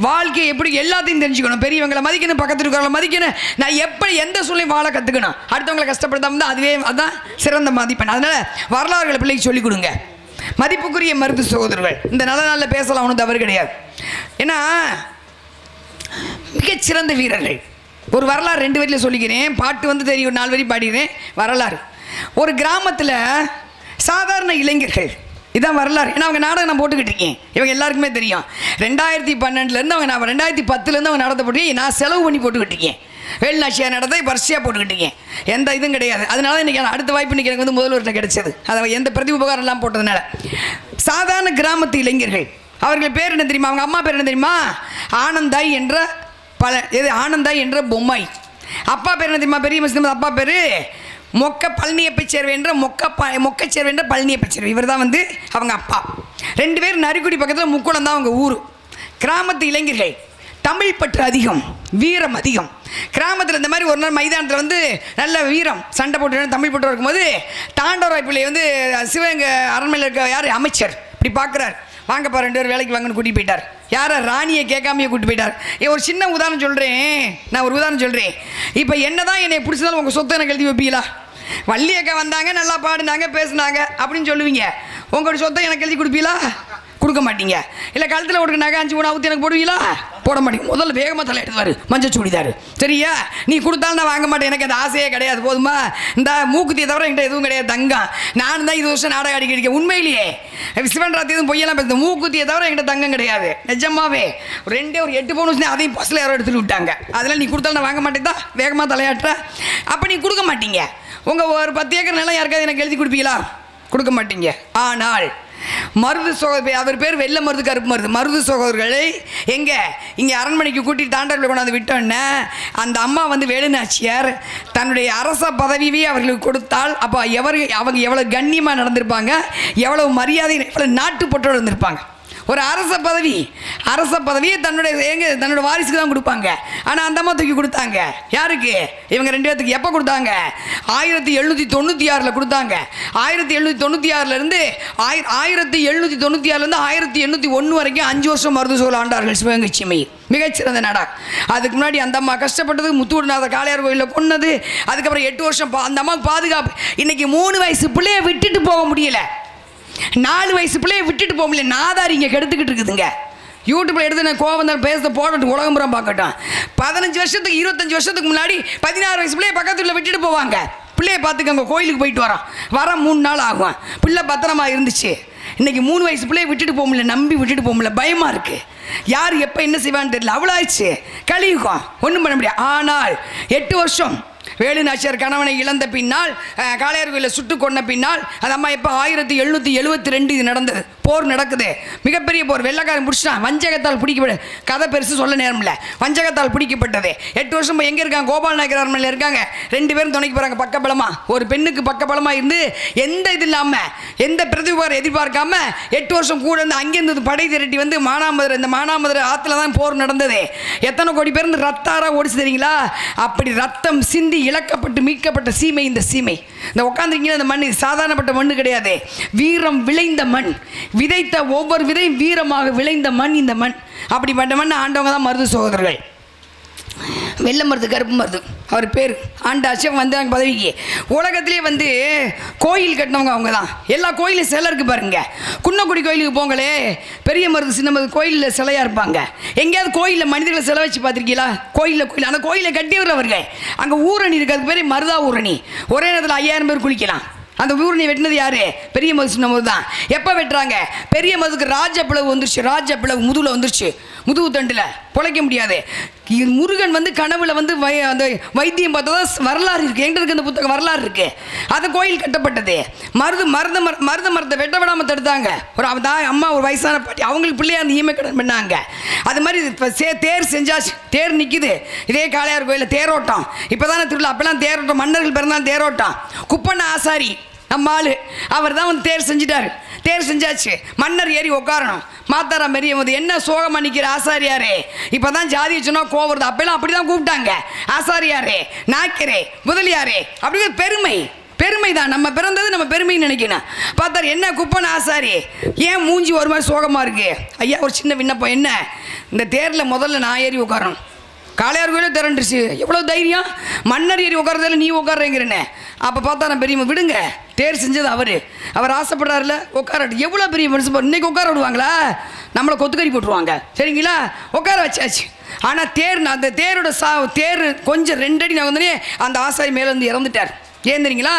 Speaker 1: வாழ்க்கையை எப்படி எல்லாத்தையும் தெரிஞ்சுக்கணும் பெரியவங்களை மதிக்கணும் பக்கத்தில் இருக்கிறவங்களை மதிக்கணும் நான் எப்படி எந்த சூழ்நிலையும் வாழ கற்றுக்கணும் அடுத்தவங்களை கஷ்டப்படுத்தாம தான் அதுவே அதுதான் சிறந்த மதிப்பெண் அதனால் வரலாறுகளை பிள்ளைக்கு சொல்லிக் கொடுங்க மதிப்புக்குரிய மருத்துவ சகோதரர்கள் இந்த நல்ல நாளில் பேசலாம் ஒன்றும் தவறு கிடையாது ஏன்னா மிகச்சிறந்த வீரர்கள் ஒரு வரலாறு 2 வரியில் சொல்லிக்கிறேன் பாட்டு வந்து தெரியும் 4 வரி பாடிக்கிறேன் வரலாறு ஒரு கிராமத்தில் சாதாரண இளைஞர்கள் இதான் வரலாறு ஏன்னா அவங்க நாடகம் நான் போட்டுக்கிட்டு இருக்கேன் இவங்க எல்லாருக்குமே தெரியும் 2012 அவங்க நான் 2010 அவங்க நடத்த போட்டு நான் செலவு பண்ணி போட்டுக்கிட்டு இருக்கேன் வேலுநாச்சியார் நடத்த வரிசையாக போட்டுக்கிட்டு இருக்கேன் எந்த இதுவும் கிடையாது அதனால இன்றைக்கி அடுத்த வாய்ப்பு இன்றைக்கி எனக்கு வந்து முதல்வர்கிட்ட கிடைச்சது அதை எந்த பிரதி உபகாரம்லாம் போட்டதுனால சாதாரண கிராமத்து இளைஞர்கள் அவர்கள் பேர் என்ன தெரியுமா அவங்க அம்மா பேர் என்ன தெரியுமா ஆனந்தாய் என்ற ஆனந்தாய் என்ற பொம்மாய் அப்பா பேர் என்ன தெரியுமா பெரிய மசிதம் அப்பா பேர் பழனியப்பை சேர்வை என்ற மொக்க சேர்வை என்ற பழனியப்பை சேர்வை இவர் தான் வந்து அவங்க அப்பா 2 பேர் நரிக்குடி பக்கத்தில் முக்குளம் தான் அவங்க ஊர் கிராமத்து இளைஞர்கள் தமிழ் பற்று அதிகம் வீரம் அதிகம் கிராமத்தில் இந்த மாதிரி ஒரு நாள் மைதானத்தில் வந்து நல்ல வீரம் சண்டை போட்டு தமிழ் பற்று இருக்கும்போது தாண்டவராய் பிள்ளை வந்து சிவகங்கை அரண்மனையில் இருக்க யார் அமைச்சர் இப்படி பார்க்குறார் வாங்கப்பா 2 பேர் வேலைக்கு வாங்கன்னு கூட்டிகிட்டு போயிட்டார் யாரை ராணியை கேட்காமையே கூட்டிட்டு போயிட்டார் ஒரு சின்ன உதாரணம் சொல்கிறேன் நான் ஒரு உதாரணம் சொல்கிறேன் இப்போ என்ன தான் என்னை பிடிச்சதாலும் உங்கள் சொத்தை எனக்கு எழுதி வைப்பீங்களா வள்ளி அக்கா வந்தாங்க நல்லா பாடுனாங்க பேசுனாங்க அப்படின்னு சொல்லுவீங்க உங்களோட சொத்தை எனக்கு எழுதி கொடுப்பீங்களா கொடுக்க மாட்டீங்க இல்லை கழுத்தில் ஒரு நகை 5 பவுன் ஊற்றி எனக்கு போடுவீங்களா போட மாட்டீங்க முதல்ல வேகமாக தலை எடுத்துவார் மஞ்சள் சுடிதார் சரியா நீ கொடுத்தாலும் நான் வாங்க மாட்டேன் எனக்கு அந்த ஆசையே கிடையாது போதுமா இந்த மூக்குத்தியை தவிர என்கிட்ட எதுவும் கிடையாது தங்கம் நான் தான் 20 வருஷம் நாடகம் அடிக்க உண்மையிலேயே சிவன் ராத்தி எதுவும் பொய்யெல்லாம் பேசுது மூக்குத்தியை தவிர என்கிட்ட தங்கம் கிடையாது நிஜமாவே ஒரு 8 பவுன் வச்சு அதையும் பஸ்ஸில் யாரோ எடுத்துட்டு விட்டாங்க அதெல்லாம் நீ கொடுத்தாலும் நான் வாங்க மாட்டேன் தான் வேகமாக தலையாட்டுற அப்போ நீ கொடுக்க மாட்டீங்க உங்கள் ஒரு 10 ஏக்கர் நிலம் யாருக்காவது எனக்கு எழுதி கொடுப்பீங்களா கொடுக்க மாட்டீங்க ஆனால் மருது சகோதரர், அவர் பேர் வெள்ளை மருது கருப்பு மருது. மருது சகோதரர்களை இங்கே அரண்மனைக்கு கூட்டி தாண்டவர்களை கொண்டாந்து விட்டோன்னே அந்த அம்மா வந்து வேலுநாச்சியார் தன்னுடைய அரச பதவியே அவர்களுக்கு கொடுத்தால் அப்போ அவங்க எவ்வளோ கண்ணியமாக நடந்திருப்பாங்க, எவ்வளோ மரியாதை, எவ்வளோ நாட்டுப்பற்றோடு இருந்திருப்பாங்க. ஒரு அரச பதவியை தன்னோட வாரிசுக்கு தான் கொடுப்பாங்க. ஆனால் அந்த அம்மா தூக்கி கொடுத்தாங்க யாருக்கு? இவங்க 2 பேர்த்துக்கு. எப்போ கொடுத்தாங்க? 1796 கொடுத்தாங்க. 1796 1796 வரைக்கும் 5 வருஷம் மருது சோழ ஆண்டார்கள் சிவகங்கை சீமை. மிகச்சிறந்த நாடா. அதுக்கு முன்னாடி அந்த அம்மா கஷ்டப்பட்டது, முத்துவடுநாத காளையார் கோயிலில் கொன்னது, அதுக்கப்புறம் 8 வருஷம் அந்த அம்மாவுக்கு பாதுகாப்பு. இன்னைக்கு 3 வயசு பிள்ளைய விட்டுட்டு போக முடியல, 4 வயசு பிள்ளைய விட்டுட்டு போக முடியல. நாதாரி இங்கே கெடுத்துக்கிட்டு இருக்குதுங்க. யூடியூப்ல எடுத்து நான் கோவம் தான் பேச போடட்டும், உலகம் புறம் பார்க்கட்டும். 15 வருஷத்துக்கு 25 வருஷத்துக்கு முன்னாடி 16 வயசு பிள்ளைய பக்கத்துல விட்டுட்டு போவாங்க. பிள்ளைய பார்த்துக்கங்க, கோயிலுக்கு போயிட்டு வர 3 நாள் ஆகும். பிள்ளை பத்திரமா இருந்துச்சு. இன்னைக்கு 3 வயசு பிள்ளைய விட்டுட்டு போக முடியல, நம்பி விட்டுட்டு போக முடியல, பயமா இருக்கு. யார் எப்போ என்ன செய்வான்னு தெரியல. அவ்வளோ ஆயிடுச்சு, கலியுகம், ஒன்றும் பண்ண முடியாது. ஆனால் 8 வருஷம் வேலுநாச்சியார் கணவனை இழந்த பின்னால், காளையார் கோயிலில் சுட்டு கொண்ட பின்னால், அது அம்மா எப்போ 1772 இது நடந்தது. போர் நடக்குது, மிகப்பெரிய போர். வெள்ளைக்காரன் பிடிச்சிட்டான், வஞ்சகத்தால் பிடிக்கப்பட, கதை பெருசு சொல்ல நேரம் இல்லை, வஞ்சகத்தால் பிடிக்கப்பட்டது. 8 வருஷம் எங்கே இருக்காங்க? கோபால் நாயக்கர் அரண்மனையில் இருக்காங்க. 2 பேரும் துணைக்கு போகிறாங்க பக்கபலமா. ஒரு பெண்ணுக்கு பக்கபலமாக இருந்து எந்த இது இல்லாமல், எந்த பிரதிபாரம் எதிர்பார்க்காம 8 வருஷம் கூட இருந்து அங்கேருந்து படை திரட்டி வந்து மானாமதுரை ஆற்றுல தான் போர் நடந்தது. எத்தனை கோடி பேர் இருந்து ரத்தாரா ஓடிச்சு தெரியுங்களா? அப்படி ரத்தம் சிந்தி இழக்கப்பட்டு மீட்கப்பட்ட சீமை இந்த சீமை. இந்த உட்காந்துருக்கீங்க, இந்த மண் சாதாரணப்பட்ட மண் கிடையாது. வீரம் விளைந்த மண், விதைத்த ஒவ்வொரு விதையும் வீரமாக விளைந்த மண் இந்த மண். அப்படிப்பட்ட மண் ஆண்டவங்க தான் மருது சகோதரர்கள். வெள்ளை மருது கருப்பு மருது அவர் பேர். ஆண்டாச்சு வந்தாங்க பதவிக்கு. உலகத்திலே வந்து கோயில் கட்டினவங்க அவங்க தான். எல்லா கோயிலும் சிலை இருக்கு பாருங்க. குன்னக்குடி கோயிலுக்கு போங்களே, பெரிய மருது சின்ன மருது கோயிலில் சிலையாக இருப்பாங்க. எங்கேயாவது கோயிலில் மனிதர்களை சிலை வச்சு பார்த்துருக்கீங்களா? கோயில் அந்த கோயிலை கட்டியவர் அவர்கள். அங்கே ஊரணி இருக்குது, அதுக்கு பேர் மருதா ஊரணி. ஒரே நேரத்தில் 5000 பேர் குளிக்கலாம். அந்த ஊரணி வெட்டினது யாரு? பெரிய மருது சின்ன மருது தான். எப்போ வெட்டுறாங்க? பெரிய மருதுக்கு ராஜப்பிளவு வந்துருச்சு. ராஜப்பிளவு முதுகில் வந்துருச்சு, முதுகு தண்டில் பொழைக்க முடியாது. முருகன் வந்து கனவுல வந்து அந்த வைத்தியம் பார்த்தா வரலாறு இருக்குது. எங்கே இருக்குது அந்த புத்தகம்? வரலாறு இருக்குது. அது கோயில் கட்டப்பட்டது. மருத மரத்தை வெட்ட விடாமல் தடுத்தாங்க. ஒரு அம்மா, ஒரு வயசான பாட்டி, அவங்களுக்கு பிள்ளைய அந்த ஈமை கடன் பண்ணாங்க. அது மாதிரி தேர் செஞ்சாச்சு. தேர் நிற்குது. இதே காளையார் கோயிலில் தேரோட்டம். இப்போ தானே திருவிழா, அப்பெல்லாம் தேரோட்டம், மன்னர்கள் பிறந்தான் தேரோட்டம். குப்பண்ண ஆசாரி நம்ம ஆளு, அவர் தான் வந்து தேர் செஞ்சிட்டாரு. தேர் செஞ்சாச்சு, மன்னர் ஏறி உட்காரணும். மாத்தாரா மெரியும் போது என்ன சோகமா நிற்கிற ஆசாரியாரே, இப்போதான் ஜாதியை சொன்னால் கோவம் வருது. அப்பெல்லாம் அப்படி தான் கூப்பிட்டாங்க. ஆசாரியாரே, நாய்க்கரே, முதலியாரே, அப்படிங்கிற பெருமை தான். நம்ம பிறந்தது நம்ம பெருமைன்னு நினைக்கணும். பார்த்தாரு, என்ன குப்பன் ஆசாரி, ஏன் மூஞ்சி ஒரு மாதிரி சோகமாக இருக்கு? ஐயா, ஒரு சின்ன விண்ணப்பம். என்ன? இந்த தேரில் முதல்ல நான் ஏறி உட்காரணும். காளையார் கோயிலே திரண்டுருச்சு. எவ்வளோ தைரியம்! மன்னர் ஏறி உட்காரதில்ல, நீ உட்காருங்கிறேன்னு. அப்போ பார்த்தா நான் பெரியம்மா, விடுங்க, தேர் செஞ்சது அவர் ஆசைப்படுறாருல, உட்காரட்டு. எவ்வளோ பெரிய மனுஷன், இன்னைக்கு உட்கார விடுவாங்களா? நம்மளை கொத்துக்கறி போட்டுருவாங்க, சரிங்களா? உட்கார வச்சாச்சு. ஆனால் அந்த தேரோட தேர் கொஞ்சம் 2 அடி நகர்ந்தோடனே அந்த ஆசாரி மேலே வந்து இறந்துட்டார். ஏன் தெரியுங்களா?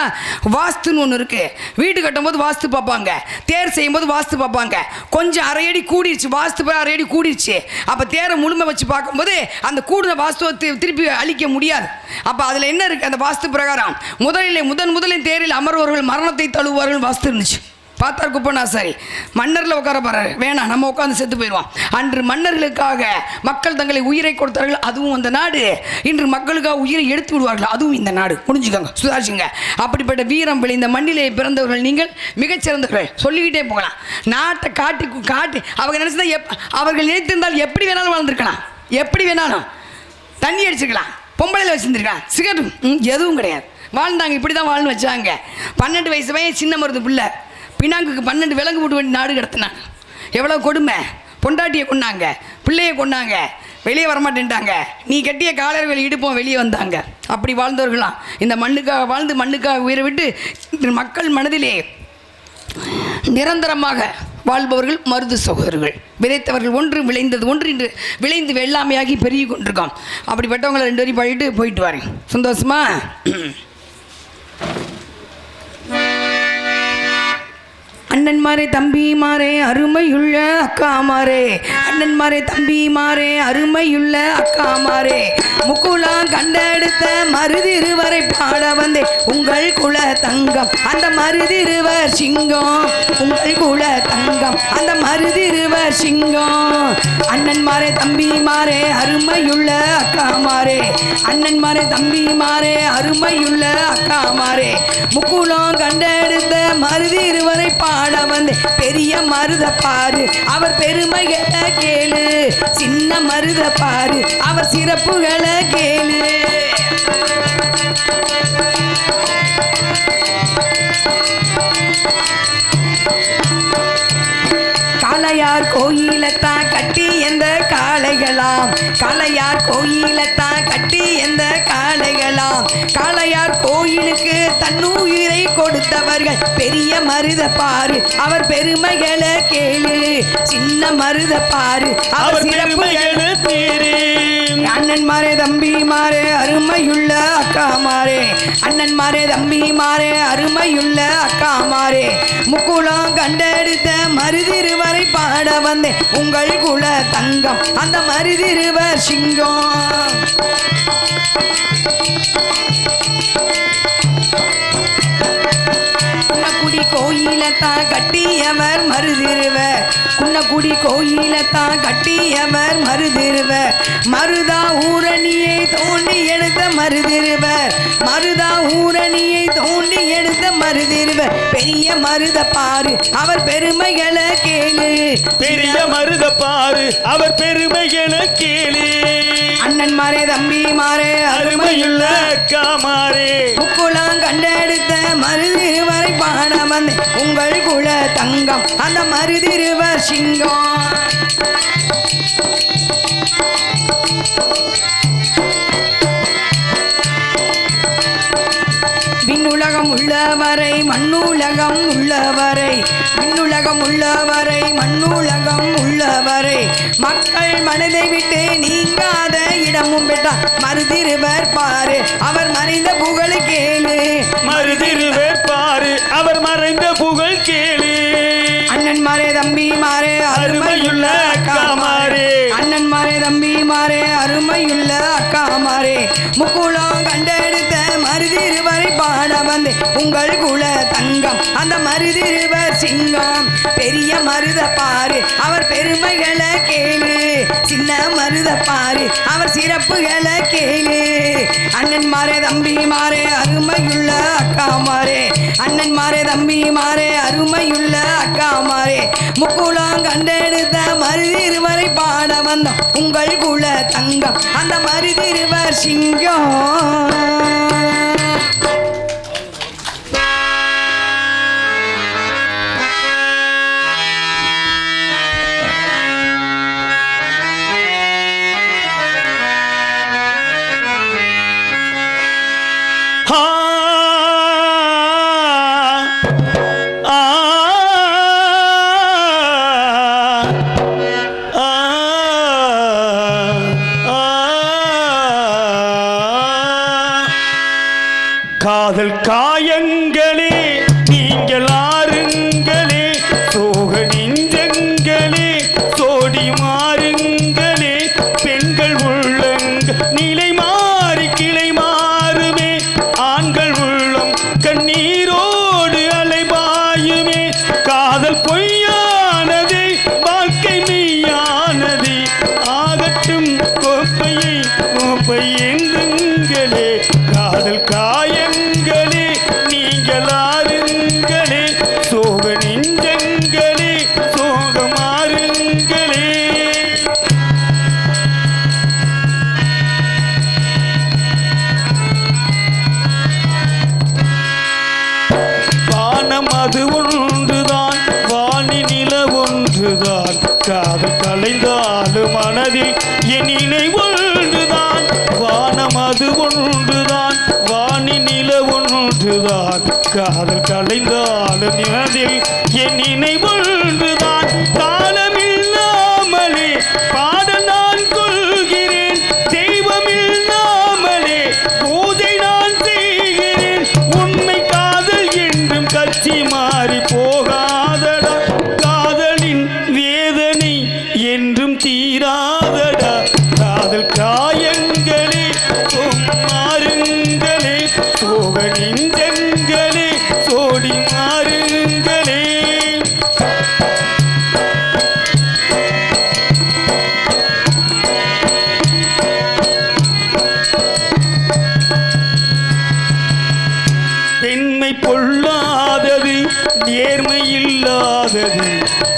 Speaker 1: வாஸ்துன்னு ஒன்று இருக்குது. வீடு கட்டும்போது வாஸ்து பார்ப்பாங்க, தேர் செய்யும்போது வாஸ்து பார்ப்பாங்க. கொஞ்சம் 1/2 அடி கூடிருச்சு, வாஸ்து 1/2 அடி கூடிருச்சு. அப்போ தேரை முழுமை வச்சு பார்க்கும்போது அந்த கூடுதல் வாஸ்துவை திருப்பி அழிக்க முடியாது. அப்போ அதில் என்ன இருக்குது? அந்த வாஸ்து பிரகாரம் முதலில் தேரில் அமர்வர்கள் மரணத்தை தழுவுவார்கள் வாஸ்து இருந்துச்சு. பார்த்தார் குப்பனாசாரி. மன்னரில் உட்கார போறாரு, வேணாம், நம்ம உட்காந்து செத்து போயிடுவோம். அன்று மன்னர்களுக்காக மக்கள் தங்களை உயிரை கொடுத்தார்கள், அதுவும் அந்த நாடு. இன்று மக்களுக்காக உயிரை எடுத்து விடுவார்கள், அதுவும் இந்த நாடு. முடிஞ்சுக்கோங்க, சுதாரிச்சுங்க. அப்படிப்பட்ட வீரம் விளைந்த மண்ணிலே பிறந்தவர்கள் நீங்கள், மிகச்சிறந்தவர்கள். சொல்லிக்கிட்டே போகலாம். நாட்டை காட்டி அவங்க நினைச்சதா, அவர்கள் நினைத்திருந்தால் எப்படி வேணாலும் வாழ்ந்துருக்கலாம், எப்படி வேணாலும் தண்ணி அடிச்சுக்கலாம், பொம்பளையில் வச்சுருந்துருக்கலாம், சிகரெட் எதுவும் கிடையாது, வாழ்ந்தாங்க. இப்படி தான் வாழ்ந்து வச்சாங்க. 12 வயசு பையன் சின்ன மருது பிள்ளை பினாங்குக்கு 12 விலங்கு போட்டு வேண்டி நாடு கிடத்தினாங்க. எவ்வளோ கொடுமை! பொண்டாட்டியை கொண்டாங்க, பிள்ளையை கொண்டாங்க, வெளியே வரமாட்டேன்ட்டாங்க. நீ கட்டிய காளையர்கள் இடுப்போம் வெளியே வந்தாங்க. அப்படி வாழ்ந்தவர்களாம். இந்த மண்ணுக்காக வாழ்ந்து மண்ணுக்காக உயிரை விட்டு மக்கள் மனதிலே நிரந்தரமாக வாழ்பவர்கள் மருது சகோதரர்கள். விதைத்தவர்கள் ஒன்று, விளைந்தது ஒன்று, இன்று விளைந்து வெள்ளாமையாகி பெருகி கொண்டிருக்கோம். அப்படிப்பட்டவங்களை 2 வரி பாடிட்டு போயிட்டு வரேன். சந்தோஷமா? அண்ணன்மாரே தம்பிமாரே அருமையுள்ள அக்காமாரே, அண்ணன்மாரே தம்பிமாரே அருமையுள்ள அக்காமாரே, முக்குலாம் கண்டெடுத்த மருதிருவரை பாட வந்தே உங்கள் குல தங்கம் அந்த மருதிருவர் சிங்கம், உங்கள் குல தங்கம் அந்த மருதிருவர் சிங்கம். அண்ணன்மாரே தம்பிமாரே அருமையுள்ள அக்காமாரே, அண்ணன்மாரே தம்பிமாரே அருமையுள்ள அக்காமாரே, முக்குலம் கண்டெடுத்த மருதிருவரை பாட வந்து பெரிய மருத பாரு அவர் பெருமைகளை கேளு, சின்ன மருத பாரு அவர் சிறப்புகளை கேளு. காளையார் கோயிலத்தான் கட்டி எந்த காளைகளாம், காளையார் கோயிலத்தான் கட்டி எந்த காளைகளாம், காளையார் கோயிலுக்கு தன்னுயிரை கொடுத்தவர்கள் பெரிய மருத பாரு அவர் பெருமைகளை கேளு, சின்ன மருத பாரு அவர் சிறப்புகளை கேளு. அண்ணன்மாரே தம்பிமாரே அருமையுள்ள அக்காமாரே, அண்ணன்மாரே தம்பிமாரே அருமையுள்ள அக்காமாரே, முக்குளம் கண்டெடுத்த மருதிருவரை பாட வந்தே உங்கள் குல தங்கம் அந்த மருதிருவர் சிங்கம். குன்னக்குடி கோயிலத்தான் கட்டியவர் மருதிருவர், குன்னக்குடி கோயிலத்தான் கட்டியவர் மருதிருவர், மருதா ஊரணியை தோண்டி எடுத்த மருதிருவர், மருதா ஊரணியை தோண்டி எடுத்த மருதிருவர் பெரிய மருத பாரு அவர் பெருமைகளை கேளு,
Speaker 2: பெரிய மருத பாரு அவர் பெருமைகளை கேளு.
Speaker 1: அண்ணன்மாரே தம்பிமாரே
Speaker 2: அருமையுள்ள அக்காமாரே,
Speaker 1: முக்குளம் கண்டெடுத்த மருதிருவரை பாட வந்து உங்கள் குல தங்கம் அந்த மருதிருவர் சிங்கம். விண்ணுலகம் உள்ளவரை மண்ணுலகம் உள்ளவரை, விண்ணுலகம் உள்ளவரை மண்ணுலகம் உள்ளவரை, மக்கள் மனதை விட்டு நீங்காத இடமும் பெற்றார் மருதிருவர் பாரு அவர் மறைந்த புகழ் கேளு,
Speaker 2: மருதிருவர் பாரு அவர் மறைந்த புகழ் கேளு.
Speaker 1: அண்ணன்மாரே தம்பிமாரே
Speaker 2: அருமையுள்ள அக்காமாரே,
Speaker 1: அண்ணன்மாரே தம்பிமாரே அருமையுள்ள அக்காமாரே, முக்குளம் கண்டெடுத்த மருதிருவரை பாட வந்து உங்கள் குல தங்கம் அந்த மருதிருவர் சிங்கம் பெரிய மருத பாரு அவர் பெருமைகளை கேளு, சின்ன மருத பாரு அவர் சிறப்புகளை கேளு. அண்ணன்மாரே தம்பிமாரே அருமையுள்ள அக்காமாரே, அண்ணன்மாரே தம்பிமாரே அருமையுள்ள அக்காமாரே, முக்குளம் கண்டெடுத்த மருதிருவரை பாட வந்தோம் உங்கள் குல தங்கம் அந்த மருதிருவர் சிங்கம்.
Speaker 2: காதல் காயங்களே நீங்கள் ஆறுங்களே, சோக நெஞ்சங்களே சோடி மாறுங்களே, பெண்கள் உள்ளங்க நிலை மாறி கிளை மாறுமே, ஆண்கள் உள்ளம் கண்ணீரோடு அலைபாயுமே, காதல் பொய்யானதே வாழ்க்கை மெய்யானதே, ஆகட்டும் கோப்பையை கோப்பை என்றுங்களே, காதல் காயங்களே நீங்கள் ஆறுங்களே, சோக நெஞ்சங்களே சோகமாறுங்களே. வானம் அது ஒன்றுதான், வானி நில ஒன்றுதான், காதல் கலைந்தாலும் மனதில் என் நினைவு ஒன்றுதான், வானம் அது ஒன்றுதான், வானி நில ஒன்றுதான், காதல் கலைந்தாலும் மனதில் என் நினைவு ஒன்றுதான், காலமில்லாமலே பாடல் நான் கொள்கிறேன், தெய்வமில்லாமலே பூஜை நான் செய்கிறேன், உண்மை காதல் என்றும் கட்சி மாறி போகாத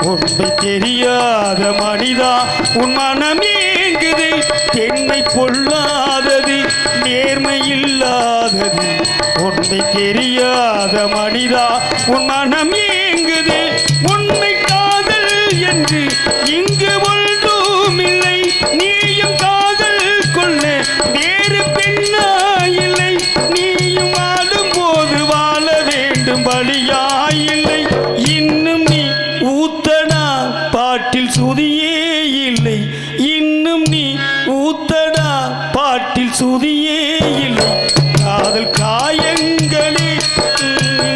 Speaker 2: ஒன்றை தெரியாத மனிதா உன் மனம் ஏங்குது பெண்மை பொல்லாதது நேர்மை இல்லாதது ஒன்றை தெரியாத மனிதா உன் மனம் ஏங்குது உண்மை காதல் என்று இங்கு ஒன்றும் இல்லை நீயும் காதல் கொள்ள வேறு பெண்ணா இல்லை நீயும் வாழும் போது வாழ வேண்டும் வழியாயில்லை இன்னும் நீ ஊத்தடா பாட்டில் சுதியே இல்லை இன்னும் நீ ஊத்தடா பாட்டில் சுதியே இல்லை காதல் காயங்களே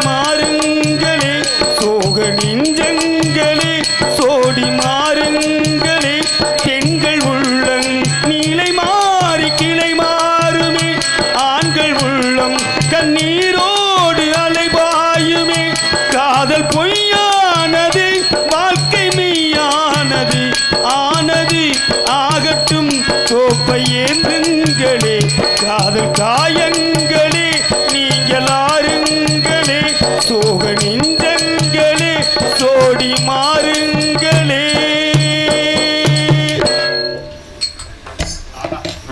Speaker 2: மாறுங்களே சோக நெஞ்சங்களே சோடி மாறுங்களே பெண்கள் உள்ளம் நீலை மாறி கிளை மாறுமே ஆண்கள் உள்ளம் கண்ணீரோடு அலைபாயுமே காதல் பொய்யானது வாழ்க்கை மெய்யானது ஆனது ஆகட்டும் கோப்பை ஏந்துங்களே காதல் காயங்களே நீங்கள் ஆறுங்களே சோக நெஞ்சங்களே சோடி மாறுங்க